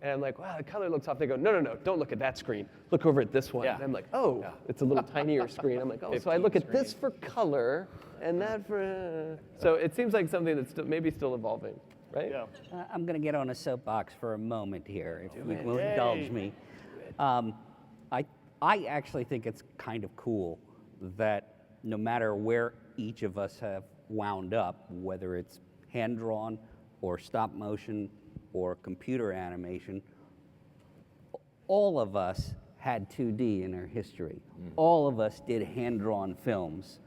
And I'm like, wow, the color looks off. They go, no, no, no, don't look at that screen. Look over at this one. Yeah. And I'm like, oh, it's a little tinier screen. I'm like, oh, so I look at this for color, and that for... So it seems like something that's maybe still evolving. Right? Yeah. I'm going to get on a soapbox for a moment here, if you will indulge me. I actually think it's kind of cool that no matter where each of us have wound up, whether it's hand-drawn or stop motion or computer animation, all of us had 2D in our history. All of us did hand-drawn films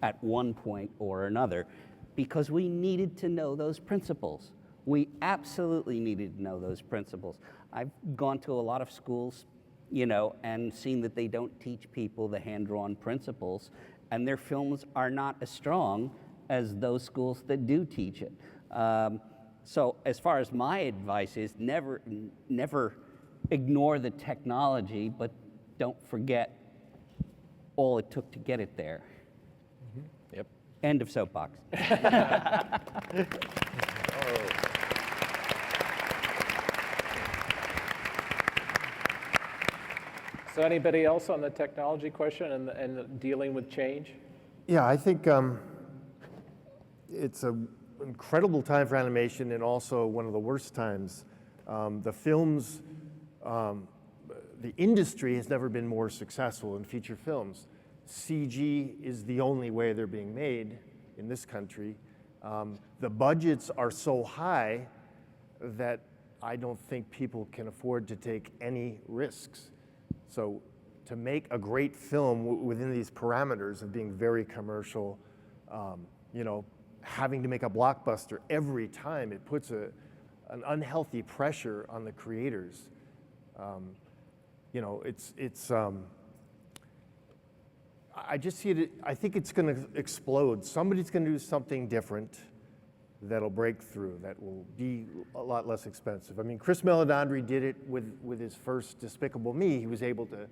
at one point or another, because we needed to know those principles. We absolutely needed to know those principles. I've gone to a lot of schools, you know, and seen that they don't teach people the hand-drawn principles, and their films are not as strong as those schools that do teach it. So as far as my advice is, never ignore the technology, but don't forget all it took to get it there. Yep. End of soapbox. So anybody else on the technology question and dealing with change? Yeah, I think it's an incredible time for animation and also one of the worst times. The films, the industry has never been more successful in feature films. CG is the only way they're being made in this country. The budgets are so high that I don't think people can afford to take any risks. So to make a great film within these parameters of being very commercial, you know, having to make a blockbuster every time, it puts an unhealthy pressure on the creators. You know, I just see it, I think it's going to explode. Somebody's going to do something different that'll break through, that will be a lot less expensive. I mean, Chris Meledandri did it with his first Despicable Me. He was able to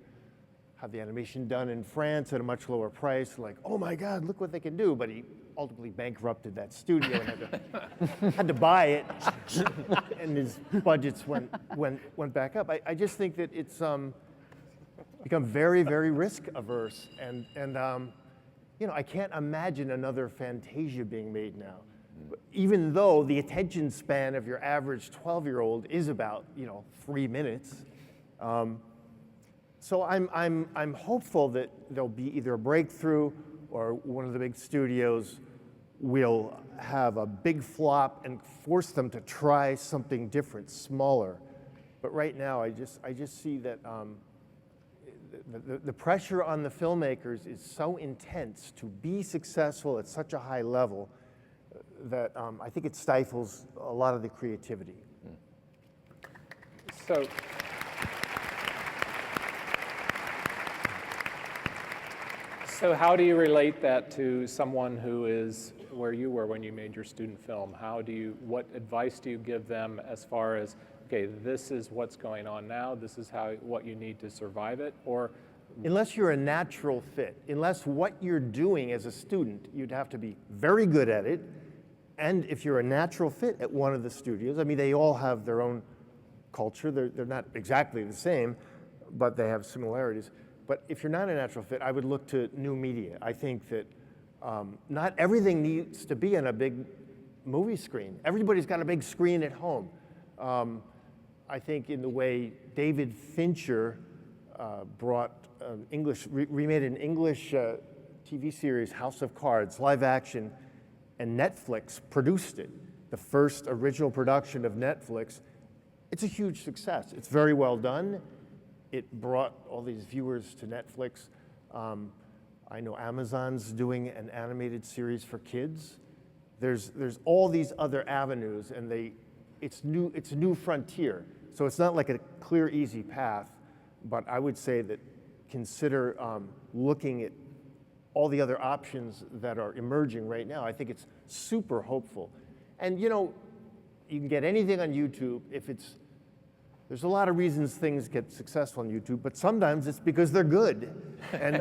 have the animation done in France at a much lower price, like, oh my God, look what they can do. But he ultimately bankrupted that studio and had to buy it, and his budgets went back up. I just think that it's become very, very risk averse, and you know, I can't imagine another Fantasia being made now. Even though the attention span of your average 12-year-old is about, you know, 3 minutes. So I'm hopeful that there'll be either a breakthrough or one of the big studios will have a big flop and force them to try something different, smaller. But right now, I just see that the pressure on the filmmakers is so intense to be successful at such a high level that I think it stifles a lot of the creativity. So how do you relate that to someone who is where you were when you made your student film? What advice do you give them as far as, okay, this is what's going on now, this is what you need to survive it, or? Unless you're a natural fit, unless what you're doing as a student, you'd have to be very good at it. And if you're a natural fit at one of the studios, I mean, they all have their own culture. They're not exactly the same, but they have similarities. But if you're not a natural fit, I would look to new media. I think that not everything needs to be on a big movie screen. Everybody's got a big screen at home. I think in the way David Fincher brought remade an English TV series, House of Cards, live action, and Netflix produced it, the first original production of Netflix. It's a huge success. It's very well done. It brought all these viewers to Netflix. I know Amazon's doing an animated series for kids. There's all these other avenues, and it's a new frontier. So it's not like a clear, easy path, but I would say that consider looking at all the other options that are emerging right now. I think it's super hopeful. And you know, you can get anything on YouTube if it's, there's a lot of reasons things get successful on YouTube, but sometimes it's because they're good. And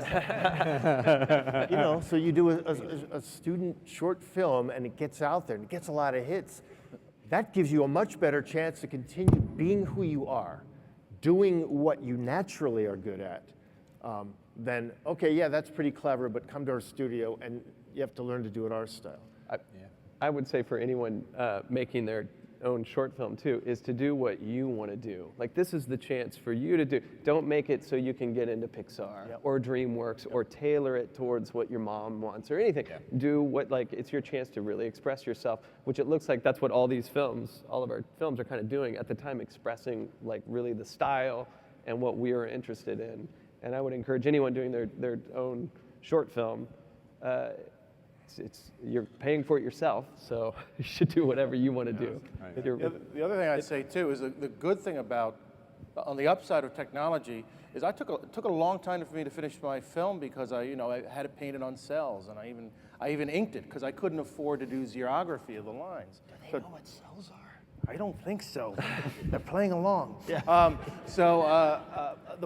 you know, so you do a student short film and it gets out there and it gets a lot of hits. That gives you a much better chance to continue being who you are, doing what you naturally are good at, than, okay, yeah, that's pretty clever, but come to our studio and you have to learn to do it our style. I would say for anyone making their own short film too, is to do what you want to do. Like, this is the chance for you to do. Don't make it so you can get into Pixar or DreamWorks or tailor it towards what your mom wants or anything. Do what, like, it's your chance to really express yourself, which it looks like that's what all these films, all of our films are kind of doing at the time, expressing like really the style and what we are interested in. And I would encourage anyone doing their own short film, you're paying for it yourself, so you should do whatever you want to do. The other thing I'd say too is the good thing about, on the upside of technology, is it took a long time for me to finish my film because I had it painted on cells, and I even inked it because I couldn't afford to do xerography of the lines. Do they know what cells are? I don't think so. They're playing along. The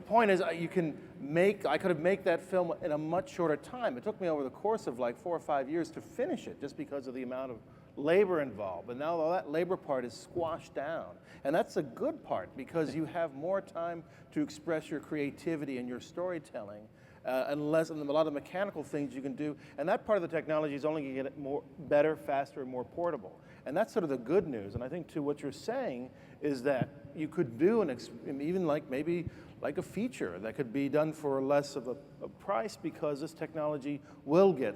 point is, I could have made that film in a much shorter time. It took me over the course of like 4 or 5 years to finish it, just because of the amount of labor involved. But now all that labor part is squashed down. And that's a good part, because you have more time to express your creativity and your storytelling, and a lot of mechanical things you can do. And that part of the technology is only going to get better, faster, and more portable. And that's sort of the good news. And I think, too, what you're saying is that you could do even maybe a feature that could be done for less of a price, because this technology will get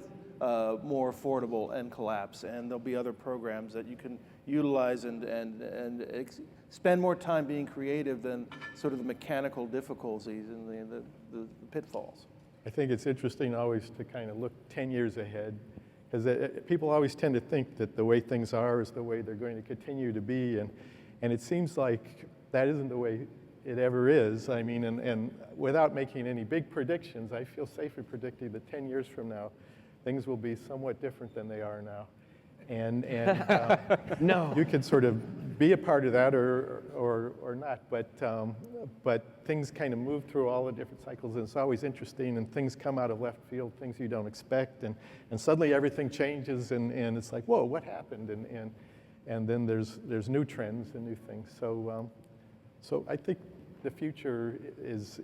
more affordable and collapse. And there'll be other programs that you can utilize and spend more time being creative than sort of the mechanical difficulties and the pitfalls. I think it's interesting always to kind of look 10 years ahead, because people always tend to think that the way things are is the way they're going to continue to be, and it seems like that isn't the way it ever is. I mean, and without making any big predictions, I feel safe in predicting that 10 years from now, things will be somewhat different than they are now. And no, you can sort of be a part of that or not, but things kind of move through all the different cycles, and it's always interesting, and things come out of left field, things you don't expect, and suddenly everything changes, and it's like, whoa, what happened? And then there's new trends and new things. So I think the future is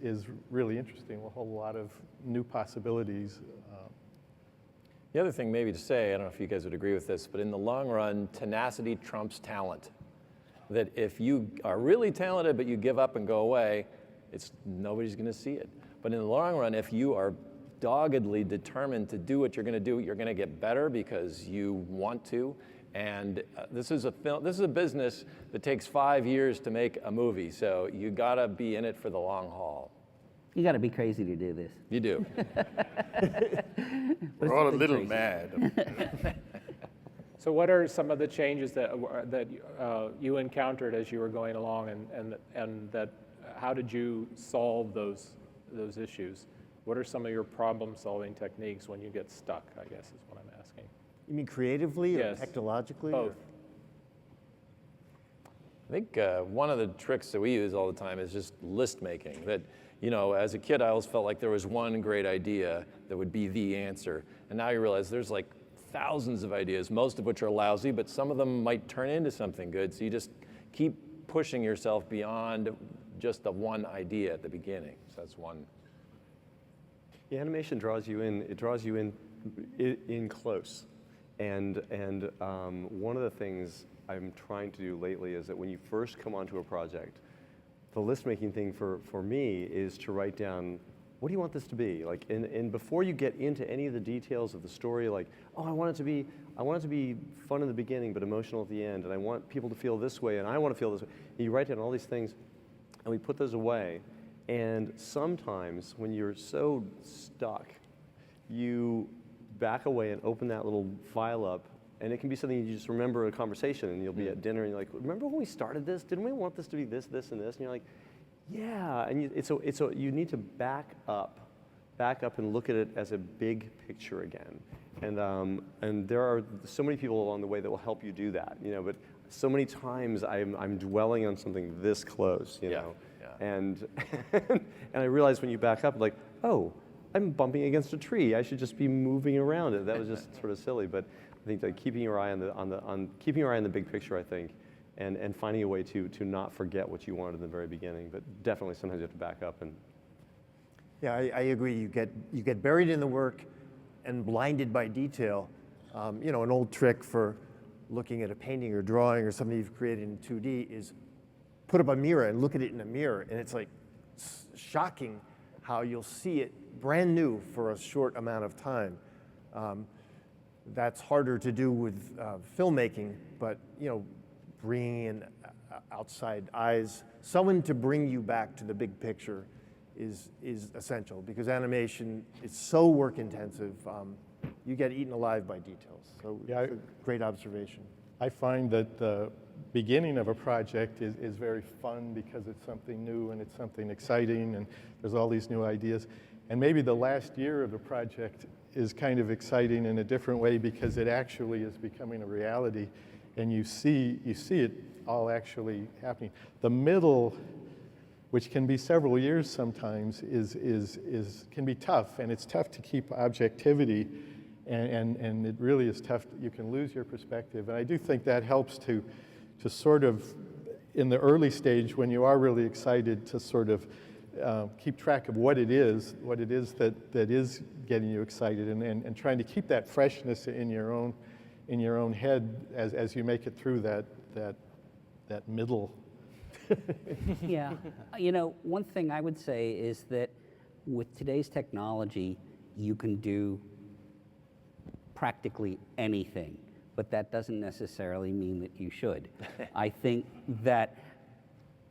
really interesting. A whole lot of new possibilities. The other thing maybe to say, I don't know if you guys would agree with this, but in the long run, tenacity trumps talent. That if you are really talented but you give up and go away, nobody's going to see it. But in the long run, if you are doggedly determined to do what you're going to do, you're going to get better because you want to. And this is a business that takes 5 years to make a movie, so you got to be in it for the long haul. You got to be crazy to do this. You do. We're all a little mad. So what are some of the changes that you encountered as you were going along, and that how did you solve those issues? What are some of your problem-solving techniques when you get stuck, I guess is what I'm asking. You mean creatively or Yes. technologically? Both. I think one of the tricks that we use all the time is just list making. That, as a kid, I always felt like there was one great idea that would be the answer. And now you realize there's like thousands of ideas, most of which are lousy, but some of them might turn into something good. So you just keep pushing yourself beyond just the one idea at the beginning. So that's one. Yeah, animation draws you in. It draws you in close. And one of the things I'm trying to do lately is that when you first come onto a project, the list-making thing for me is to write down, what do you want this to be? Like, and before you get into any of the details of the story, like, oh, I want it to be fun in the beginning but emotional at the end, and I want people to feel this way, and I want to feel this way. And you write down all these things, and we put those away. And sometimes when you're so stuck, you back away and open that little file up And it can be something you just remember a conversation, and you'll be at dinner, and you're like, remember when we started this? Didn't we want this to be this, this, and this? And you're like, yeah. And you need to back up and look at it as a big picture again. And there are so many people along the way that will help you do that, you know. But so many times I'm dwelling on something this close, you know. And and I realize when you back up, like, oh, I'm bumping against a tree. I should just be moving around it. That was just sort of silly. But I think that keeping your eye keeping your eye on the big picture, I think, and finding a way to not forget what you wanted in the very beginning. But definitely sometimes you have to back up and. Yeah, I agree. You get buried in the work and blinded by detail. You know, an old trick for looking at a painting or drawing or something you've created in 2D is put up a mirror and look at it in a mirror, and it's like shocking how you'll see it brand new for a short amount of time. That's harder to do with filmmaking, but you know, bringing in outside eyes, someone to bring you back to the big picture is essential, because animation is so work intensive. You get eaten alive by details. So yeah, it's a great observation. I find that the beginning of a project is very fun because it's something new and it's something exciting and there's all these new ideas. And maybe the last year of the project is kind of exciting in a different way because it actually is becoming a reality, and you see it all actually happening. The middle, which can be several years sometimes, can be tough, and it's tough to keep objectivity, and it really is tough. You can lose your perspective, and I do think that helps to sort of, in the early stage when you are really excited, to sort of keep track of what it is that is getting you excited, and trying to keep that freshness in your own head as you make it through that middle. Yeah, you know, one thing I would say is that with today's technology, you can do practically anything, but that doesn't necessarily mean that you should. I think that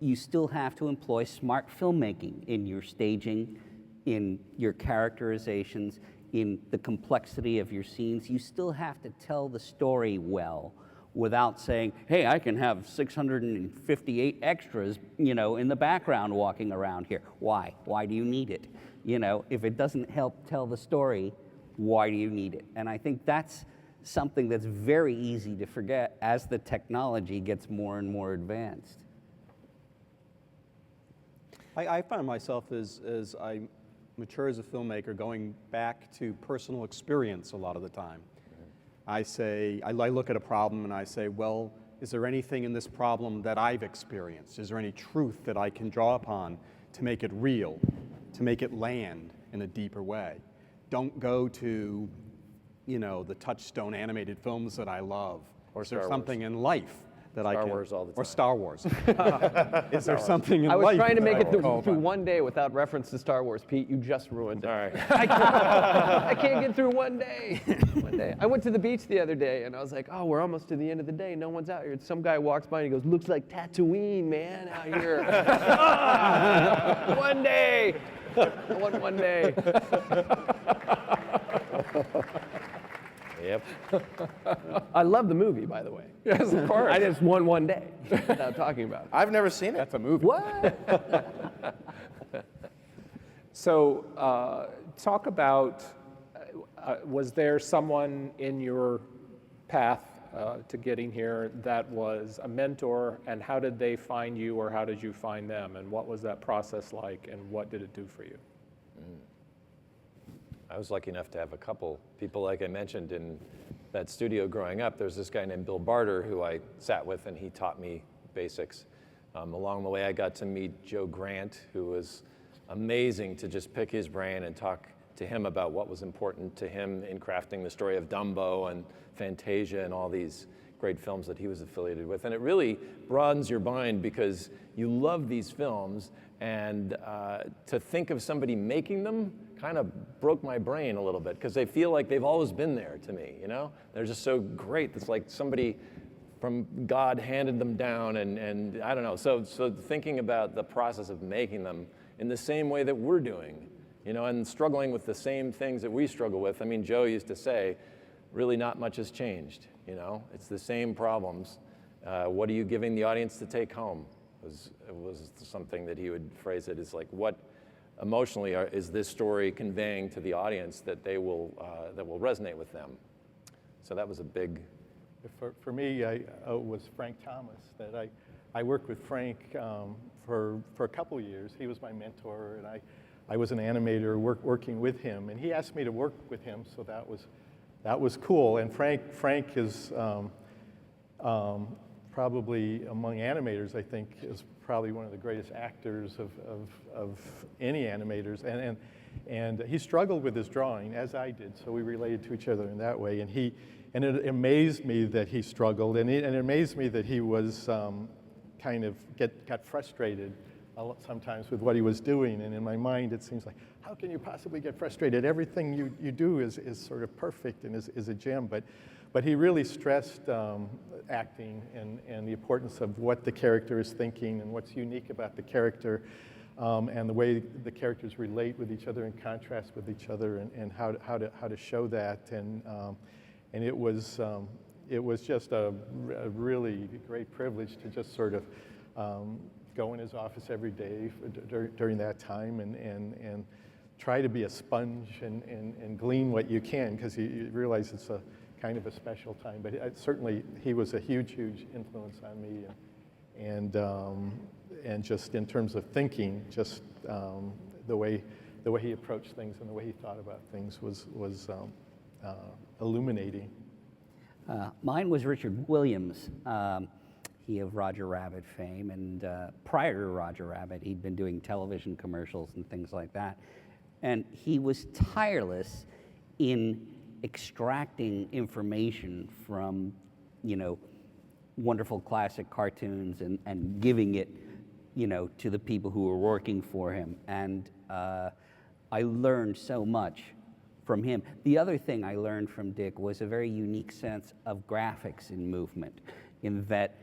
you still have to employ smart filmmaking in your staging, in your characterizations, in the complexity of your scenes. You still have to tell the story well without saying, hey, I can have 658 extras, you know, in the background walking around here. Why? Why do you need it? You know, if it doesn't help tell the story, why do you need it? And I think that's something that's very easy to forget as the technology gets more and more advanced. I find myself, as I mature as a filmmaker, going back to personal experience a lot of the time. I look at a problem and I say, well, is there anything in this problem that I've experienced? Is there any truth that I can draw upon to make it real, to make it land in a deeper way? Don't go to, you know, the touchstone animated films that I love. Or is there something in life that I can... Star Wars all the time. Or Star Wars. Is there something in life? I was trying to make it through through one day without reference to Star Wars. Pete, you just ruined it. All right. I can't get through one day. I went to the beach the other day, and I was like, oh, we're almost to the end of the day. No one's out here. Some guy walks by, and he goes, looks like Tatooine, man, out here. One day. One day. Yep. I love the movie, by the way. Yes, of course. I just won one day without talking about it. I've never seen it. That's a movie. What? So talk about, was there someone in your path to getting here that was a mentor, and how did they find you, or how did you find them, and what was that process like, and what did it do for you? I was lucky enough to have a couple people, like I mentioned, in that studio growing up. There's this guy named Bill Barter who I sat with, and he taught me basics. Along the way, I got to meet Joe Grant, who was amazing to just pick his brain and talk to him about what was important to him in crafting the story of Dumbo and Fantasia and all these great films that he was affiliated with. And it really broadens your mind because you love these films, and to think of somebody making them kind of broke my brain a little bit, because they feel like they've always been there to me, you know? They're just so great. It's like somebody from God handed them down, and I don't know. So thinking about the process of making them in the same way that we're doing, you know, and struggling with the same things that we struggle with. I mean, Joe used to say, really not much has changed. You know, it's the same problems. What are you giving the audience to take home? Was something that he would phrase it as like, what emotionally is this story conveying to the audience that that will resonate with them? So that was a big. For me, it was Frank Thomas. That I worked with Frank for a couple of years. He was my mentor, and I was an animator working with him, and he asked me to work with him, so that was cool. And Frank is probably among animators, I think, is probably one of the greatest actors of any animators, and he struggled with his drawing, as I did, so we related to each other in that way. And it amazed me that he struggled, and it amazed me that he was kind of got frustrated sometimes with what he was doing. And in my mind, it seems like, how can you possibly get frustrated? Everything you do is sort of perfect and is a gem. But he really stressed acting and the importance of what the character is thinking and what's unique about the character, and the way the characters relate with each other and contrast with each other, and how to show that. And it was just a really great privilege to just sort of go in his office every day during that time and try to be a sponge and glean what you can, because you realize it's a kind of a special time. But certainly he was a huge influence on me, and just in terms of thinking, just the way he approached things and the way he thought about things was illuminating. Mine was Richard Williams. He of Roger Rabbit fame, and prior to Roger Rabbit, he'd been doing television commercials and things like that. And he was tireless in extracting information from, wonderful classic cartoons and giving it, to the people who were working for him. And I learned so much from him. The other thing I learned from Dick was a very unique sense of graphics in movement, in that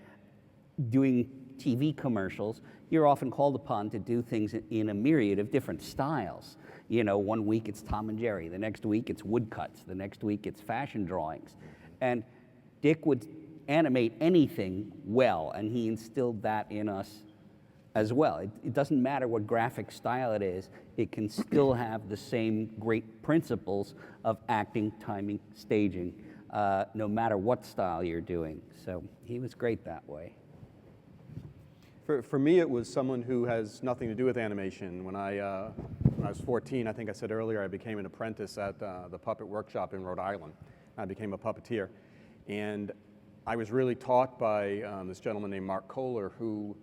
doing TV commercials, you're often called upon to do things in a myriad of different styles. One week it's Tom and Jerry, the next week it's woodcuts, the next week it's fashion drawings. And Dick would animate anything well, and he instilled that in us as well. It doesn't matter what graphic style it is, it can still have the same great principles of acting, timing, staging, no matter what style you're doing. So he was great that way. For me, it was someone who has nothing to do with animation. When I was 14, I think I said earlier, I became an apprentice at the Puppet Workshop in Rhode Island. I became a puppeteer. And I was really taught by this gentleman named Mark Kohler, who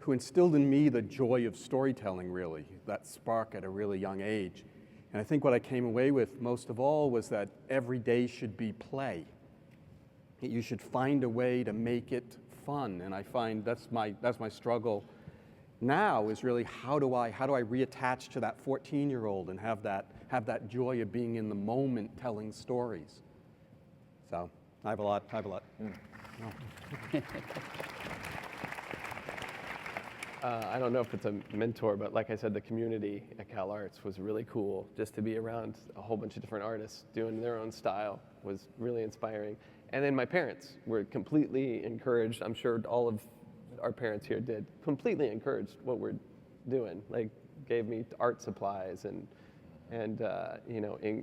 instilled in me the joy of storytelling, really, that spark at a really young age. And I think what I came away with most of all was that every day should be play. You should find a way to make it fun, and I find that's my struggle now, is really how do I reattach to that 14-year-old and have that joy of being in the moment telling stories. So I have a lot. I don't know if it's a mentor, but like I said, the community at Cal Arts was really cool. Just to be around a whole bunch of different artists doing their own style was really inspiring. And then my parents were completely encouraged. I'm sure all of our parents here did. Completely encouraged what we're doing. Like, gave me art supplies and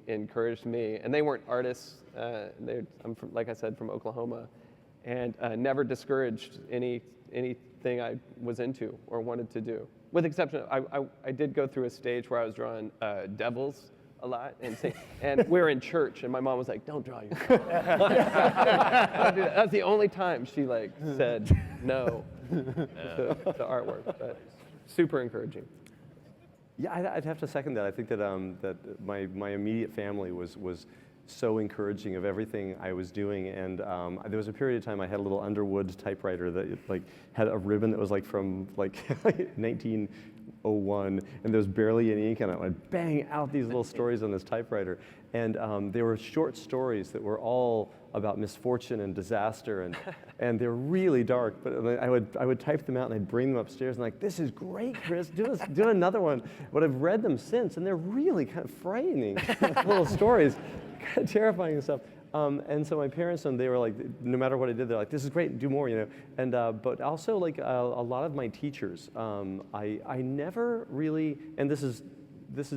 encouraged me. And they weren't artists. I'm from, like I said, from Oklahoma, and never discouraged anything I was into or wanted to do. With exception, I did go through a stage where I was drawing devils a lot, and we were in church, and my mom was like, "Don't draw yourself." That's the only time she said no to artwork. But super encouraging. Yeah, I'd have to second that. I think that that my immediate family was so encouraging of everything I was doing, and there was a period of time I had a little Underwood typewriter that had a ribbon that was from 1901, and there was barely any ink on it. I'd bang out these little stories on this typewriter, and they were short stories that were all about misfortune and disaster, and they're really dark. But I would type them out, and I'd bring them upstairs, and this is great, Chris. Do another one. But I've read them since, and they're really kind of frightening little stories. Kind of terrifying and stuff. And so my parents, and they were like, no matter what I did, they're like, this is great, do more, you know. And but also like a lot of my teachers, I never really, and this is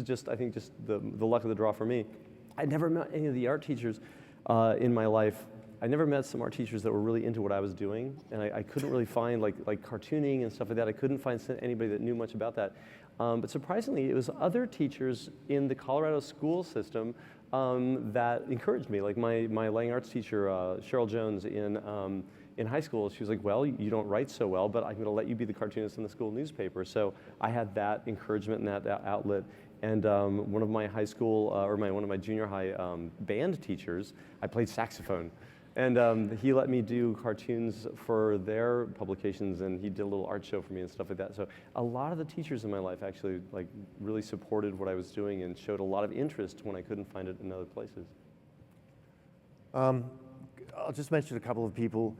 just, I think, just the luck of the draw for me. I never met any of the art teachers in my life. I never met some art teachers that were really into what I was doing, and I couldn't really find like cartooning and stuff like that. I couldn't find anybody that knew much about that. But surprisingly, it was other teachers in the Colorado school system that encouraged me. Like my Lang arts teacher, Cheryl Jones, in high school, she was like, well, you don't write so well, but I'm going to let you be the cartoonist in the school newspaper. So I had that encouragement and that outlet. And one of my high school, one of my junior high band teachers, I played saxophone. And he let me do cartoons for their publications, and he did a little art show for me and stuff like that. So a lot of the teachers in my life actually like really supported what I was doing and showed a lot of interest when I couldn't find it in other places. I'll just mention a couple of people.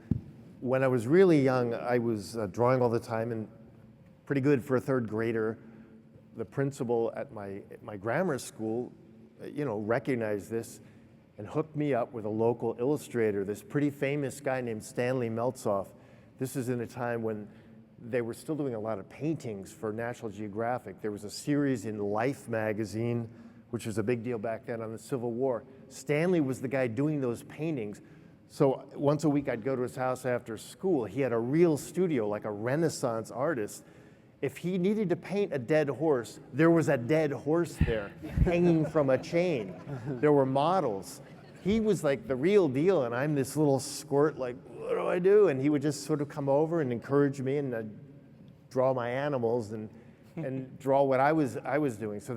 When I was really young, I was drawing all the time and pretty good for a third grader. The principal at my grammar school, recognized this and hooked me up with a local illustrator, this pretty famous guy named Stanley Meltzoff. This is in a time when they were still doing a lot of paintings for National Geographic. There was a series in Life magazine, which was a big deal back then, on the Civil War. Stanley was the guy doing those paintings. So once a week I'd go to his house after school. He had a real studio, like a Renaissance artist. If he needed to paint a dead horse, there was a dead horse there hanging from a chain. There were models. He was like the real deal, and I'm this little squirt, like, what do I do? And he would just sort of come over and encourage me, and I'd draw my animals and draw what I was doing. So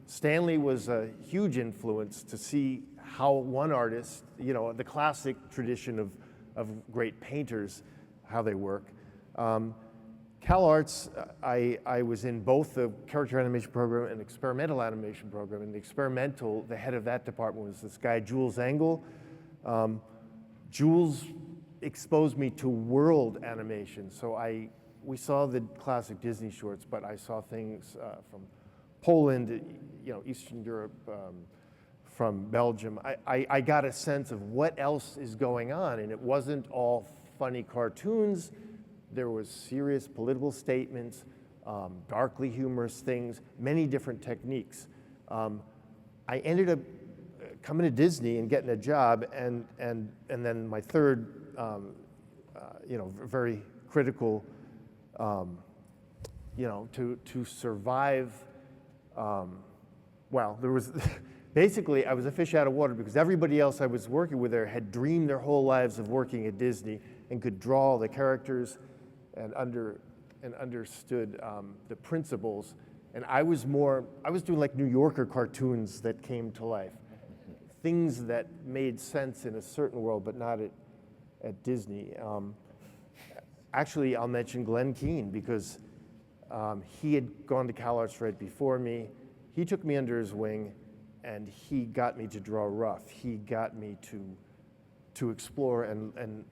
Stanley was a huge influence to see how one artist, the classic tradition of great painters, how they work. Cal Arts, I was in both the character animation program and experimental animation program. And the experimental, the head of that department was this guy, Jules Engel. Jules exposed me to world animation. So we saw the classic Disney shorts, but I saw things from Poland, Eastern Europe, from Belgium. I got a sense of what else is going on, and it wasn't all funny cartoons. There was serious political statements, darkly humorous things, many different techniques. I ended up coming to Disney and getting a job, and then my third, very critical, to survive. There was basically I was a fish out of water because everybody else I was working with there had dreamed their whole lives of working at Disney and could draw the characters and understood the principles. And I was doing like New Yorker cartoons that came to life. Things that made sense in a certain world, but not at Disney. Actually, I'll mention Glenn Keane because he had gone to Cal Arts right before me. He took me under his wing and he got me to draw rough. He got me to explore and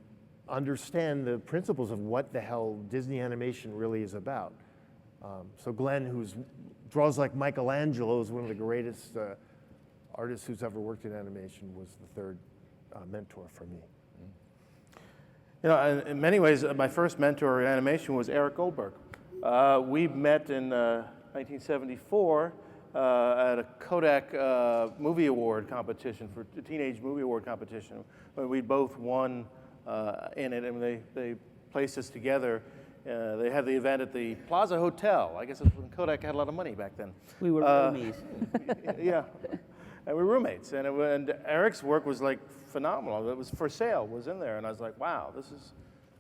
understand the principles of what the hell Disney animation really is about. So Glenn, who draws like Michelangelo, is one of the greatest artists who's ever worked in animation, was the third mentor for me. In many ways, my first mentor in animation was Eric Goldberg. We met in 1974 at a Kodak movie award competition, for a teenage movie award competition. We both won in it, and they placed us together. They had the event at the Plaza Hotel. I guess that's when Kodak had a lot of money back then. We were roomies. Yeah, and we were roommates. And Eric's work was like phenomenal. It was For Sale was in there, and I was like, wow, this is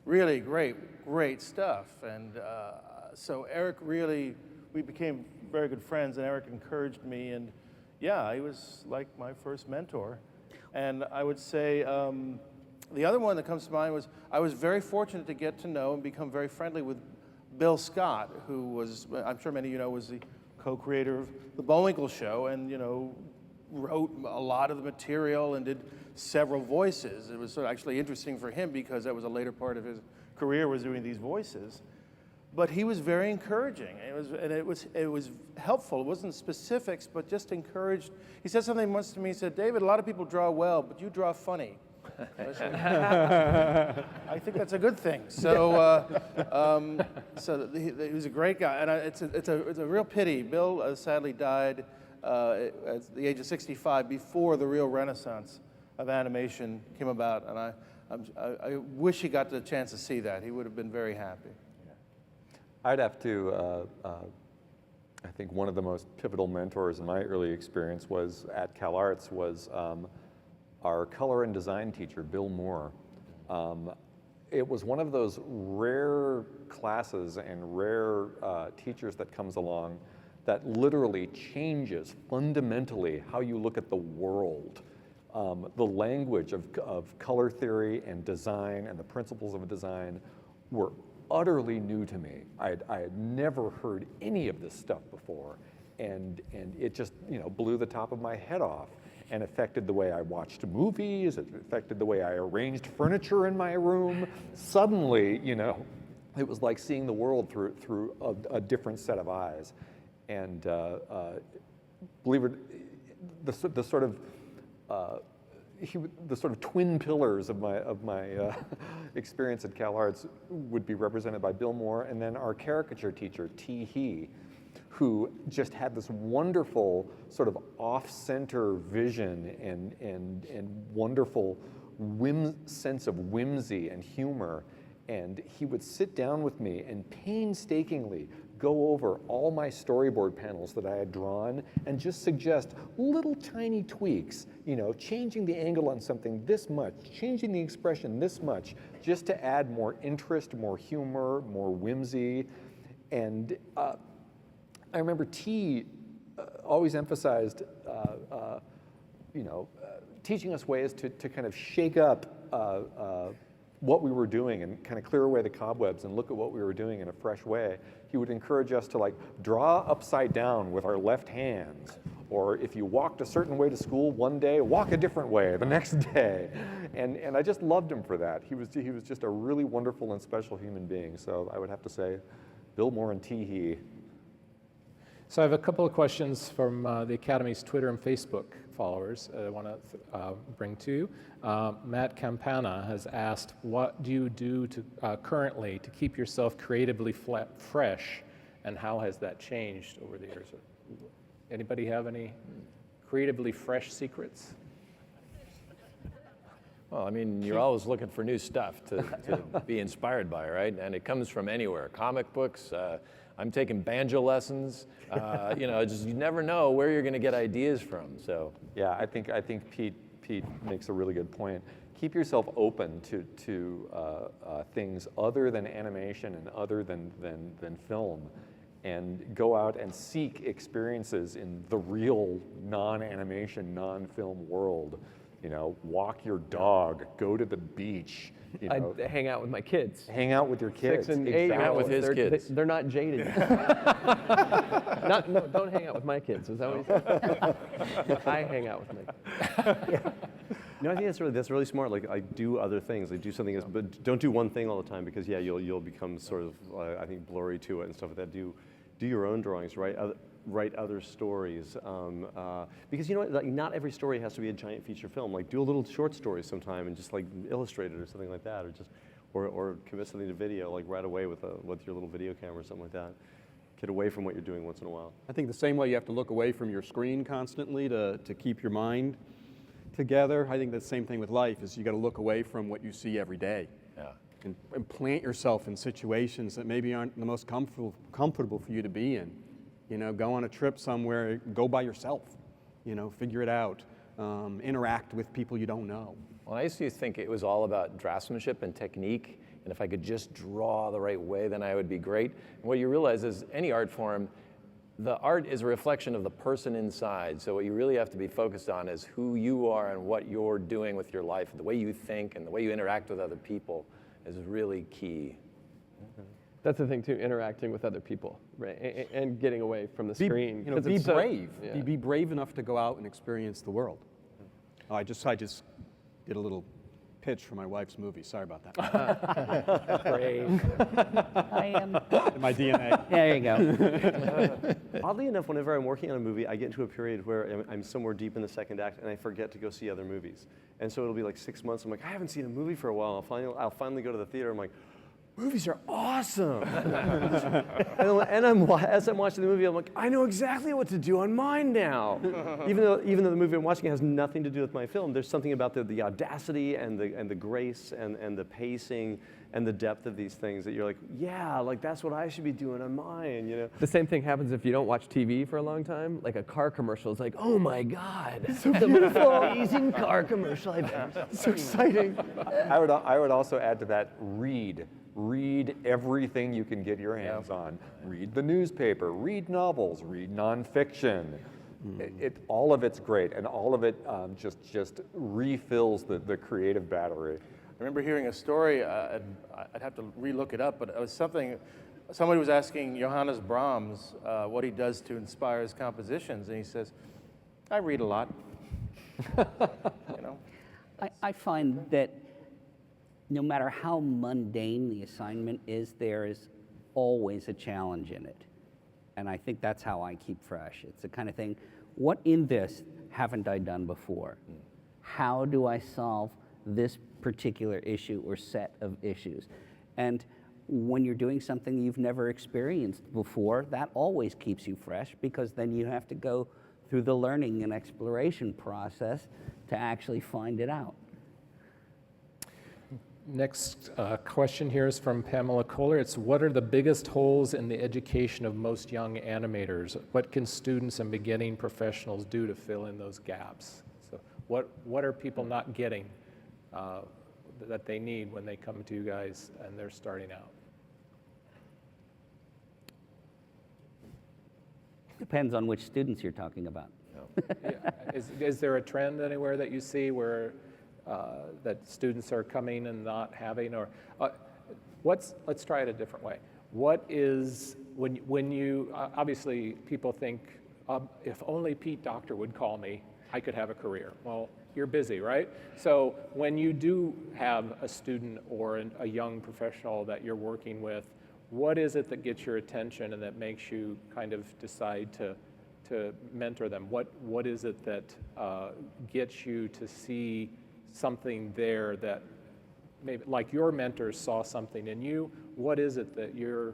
really great stuff. And so Eric really, we became very good friends, and Eric encouraged me, and yeah, he was like my first mentor. And I would say the other one that comes to mind was I was very fortunate to get to know and become very friendly with Bill Scott, who was, I'm sure many of you know, was the co-creator of The Bullwinkle Show, and wrote a lot of the material and did several voices. It was actually interesting for him because that was a later part of his career, was doing these voices. but he was very encouraging. It was helpful. It wasn't specifics, but just encouraged. He said something once to me. He said, "David, a lot of people draw well, but you draw funny." I said, I think that's a good thing. So, he was a great guy, and it's a real pity. Bill sadly died at the age of 65, before the real renaissance of animation came about, and I wish he got the chance to see that. He would have been very happy. I'd have to, I think one of the most pivotal mentors in my early experience was at CalArts was our color and design teacher, Bill Moore. It was one of those rare classes and rare teachers that comes along that literally changes fundamentally how you look at the world. The language of color theory and design and the principles of design were utterly new to me. I had never heard any of this stuff before, and it just blew the top of my head off and affected the way I watched movies. It affected the way I arranged furniture in my room. Suddenly, it was like seeing the world through a different set of eyes. And believe it, the sort of twin pillars of my experience at CalArts would be represented by Bill Moore, and then our caricature teacher, T. He, who just had this wonderful sort of off-center vision and wonderful sense of whimsy and humor. And he would sit down with me and painstakingly go over all my storyboard panels that I had drawn and just suggest little tiny tweaks, changing the angle on something this much, changing the expression this much, just to add more interest, more humor, more whimsy. And I remember T always emphasized, teaching us ways to kind of shake up what we were doing and kind of clear away the cobwebs and look at what we were doing in a fresh way. He would encourage us to draw upside down with our left hands, or if you walked a certain way to school one day, walk a different way the next day. And I just loved him for that. He was just a really wonderful and special human being. So I would have to say Bill Moore and T. He. So I have a couple of questions from the Academy's Twitter and Facebook followers I want to bring to you. Matt Campana has asked, what do you do currently to keep yourself creatively fresh, and how has that changed over the years? Anybody have any creatively fresh secrets? Well, I mean, you're always looking for new stuff to be inspired by, right? And it comes from anywhere. Comic books, I'm taking banjo lessons. You never know where you're going to get ideas from. So yeah, I think Pete makes a really good point. Keep yourself open to things other than animation and other than film, and go out and seek experiences in the real non-animation, non-film world. Walk your dog, go to the beach. I hang out with my kids. Hang out with your kids. 6 and 8 Hang out with his kids. They're not jaded. No, don't hang out with my kids. Is that what he said? I hang out with my kids. No, I think that's really smart. I do other things. I do something else, but don't do one thing all the time, because you'll become sort of I think blurry to it and stuff like that. Do your own drawings, write other stories, because not every story has to be a giant feature film. Do a little short story sometime and just illustrate it or something like that, or commit something to video right away with your little video camera or something like that. Get away from what you're doing once in a while. I think the same way you have to look away from your screen constantly to keep your mind together. I think the same thing with life is you got to look away from what you see every day. Yeah. And plant yourself in situations that maybe aren't the most comfortable for you to be in. Go on a trip somewhere, go by yourself, figure it out, interact with people you don't know. Well, I used to think it was all about draftsmanship and technique, and if I could just draw the right way, then I would be great. And what you realize is any art form, the art is a reflection of the person inside. So what you really have to be focused on is who you are and what you're doing with your life, the way you think and the way you interact with other people is really key. That's the thing too, interacting with other people, right? And getting away from the screen. Be brave. Be brave enough to go out and experience the world. I just did a little pitch for my wife's movie. Sorry about that. Brave. I am. In my DNA. There you go. Oddly enough, whenever I'm working on a movie, I get into a period where I'm somewhere deep in the second act and I forget to go see other movies. And so it'll be like 6 months. I'm like, I haven't seen a movie for a while. I'll finally go to the theater. I'm like, movies are awesome. As I'm watching the movie, I'm like, I know exactly what to do on mine now. Even though the movie I'm watching has nothing to do with my film, there's something about the audacity and the grace and the pacing and the depth of these things that you're like, yeah, like that's what I should be doing on mine, you know? The same thing happens if you don't watch TV for a long time. Like a car commercial is like, oh my God, It's so the beautiful. most amazing car commercial I've ever It's so exciting. I would also add to that, read. Read everything you can get your hands on. Read the newspaper, read novels, read nonfiction. All of it's great, and all of it just refills the creative battery. I remember hearing a story, I'd have to relook it up, but it was somebody was asking Johannes Brahms what he does to inspire his compositions, and he says, I read a lot. You know? I find that no matter how mundane the assignment is, there is always a challenge in it. And I think that's how I keep fresh. It's the kind of thing, what in this haven't I done before? How do I solve this particular issue or set of issues? And when you're doing something you've never experienced before, that always keeps you fresh, because then you have to go through the learning and exploration process to actually find it out. Next question here is from Pamela Kohler. It's, what are the biggest holes in the education of most young animators? What can students and beginning professionals do to fill in those gaps? So what are people not getting that they need when they come to you guys and they're starting out? Depends on which students you're talking about. Yeah. Is there a trend anywhere that you see where that students are coming and not having, or let's try it a different way. What is, when you, obviously people think, if only Pete Docter would call me, I could have a career. Well, you're busy, right? So when you do have a student or a young professional that you're working with, what is it that gets your attention and that makes you kind of decide to mentor them? What is it that gets you to see something there that maybe, like your mentors saw something in you? What is it that you're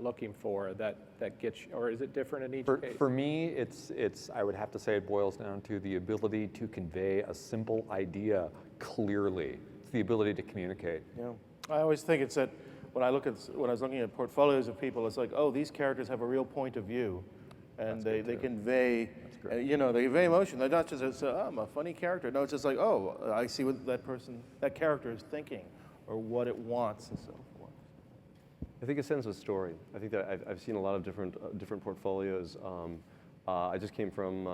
looking for that gets you, or is it different in each case? For me, it's I would have to say it boils down to the ability to convey a simple idea clearly. It's the ability to communicate. Yeah, I always think it's that when I was looking at portfolios of people, it's like, oh, these characters have a real point of view, and they convey, they convey emotion. They're not just, I'm a funny character. No, it's just like, oh, I see what that character is thinking, or what it wants, and so forth. I think a sense of story. I think that I've seen a lot of different portfolios. I just came from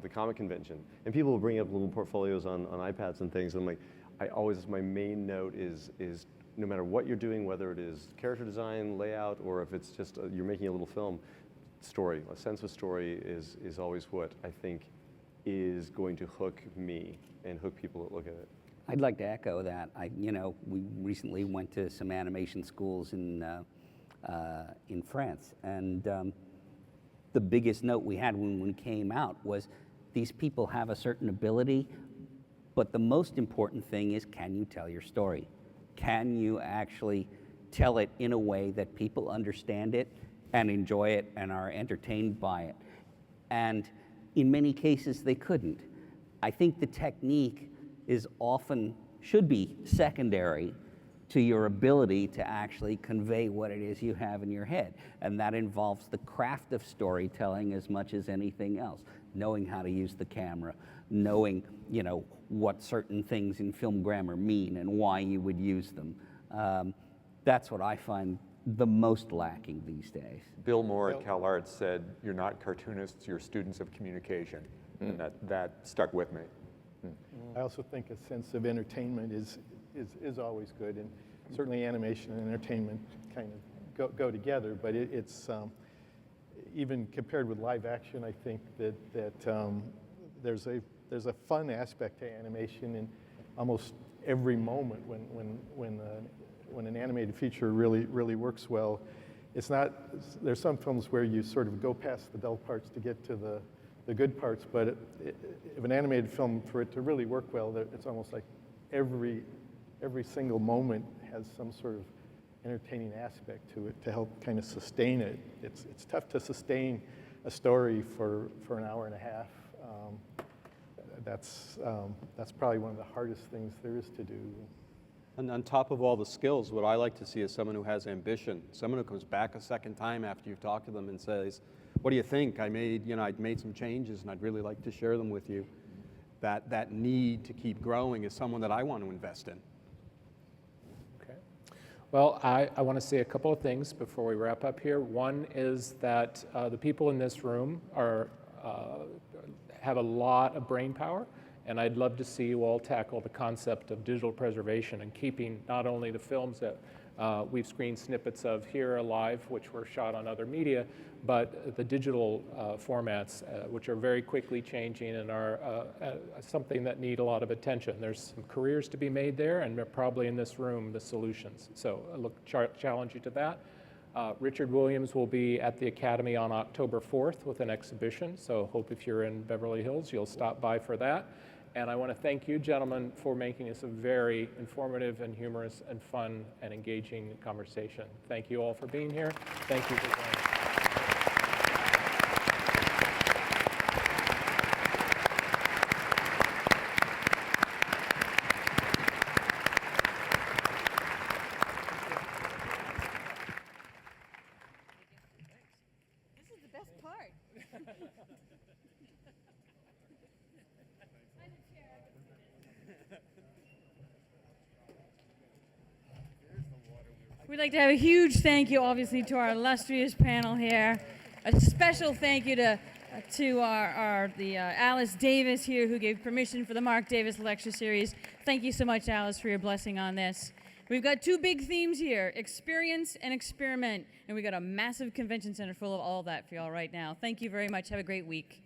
the comic convention, and people will bring up little portfolios on iPads and things, and I'm like, my main note is no matter what you're doing, whether it is character design, layout, or if it's just you're making a little film, story, a sense of story is always what I think is going to hook me and hook people that look at it. I'd like to echo that. We recently went to some animation schools in France, and the biggest note we had when we came out was these people have a certain ability, but the most important thing is, can you tell your story? Can you actually tell it in a way that people understand it and enjoy it and are entertained by it? And in many cases, they couldn't. I think the technique should be secondary to your ability to actually convey what it is you have in your head. And that involves the craft of storytelling as much as anything else. Knowing how to use the camera, knowing, what certain things in film grammar mean and why you would use them. That's what I find the most lacking these days. Bill Moore at CalArts said, you're not cartoonists, you're students of communication. And that stuck with me. I also think a sense of entertainment is always good, and certainly animation and entertainment kind of go together, but it's even compared with live action, I think that there's a fun aspect to animation, and almost every moment when an animated feature really works well. It's not, there's some films where you sort of go past the dull parts to get to the good parts, but if an animated film, for it to really work well, it's almost like every single moment has some sort of entertaining aspect to it to help kind of sustain it. It's tough to sustain a story for an hour and a half. That's probably one of the hardest things there is to do. And on top of all the skills, what I like to see is someone who has ambition, someone who comes back a second time after you've talked to them and says, what do you think? I made some changes and I'd really like to share them with you. That need to keep growing is someone that I want to invest in. Okay. Well, I want to say a couple of things before we wrap up here. One is that the people in this room have a lot of brain power, and I'd love to see you all tackle the concept of digital preservation and keeping not only the films that we've screened snippets of here alive, which were shot on other media, but the digital formats, which are very quickly changing and are something that need a lot of attention. There's some careers to be made there, and they're probably in this room the solutions. So I challenge you to that. Richard Williams will be at the Academy on October 4th with an exhibition, so hope if you're in Beverly Hills, you'll stop by for that. And I want to thank you, gentlemen, for making this a very informative and humorous and fun and engaging conversation. Thank you all for being here. Thank you for joining. This is the best part. We'd like to have a huge thank you, obviously, to our illustrious panel here. A special thank you to Alice Davis here, who gave permission for the Marc Davis Lecture Series. Thank you so much, Alice, for your blessing on this. We've got two big themes here, experience and experiment, and we've got a massive convention center full of all that for y'all right now. Thank you very much. Have a great week.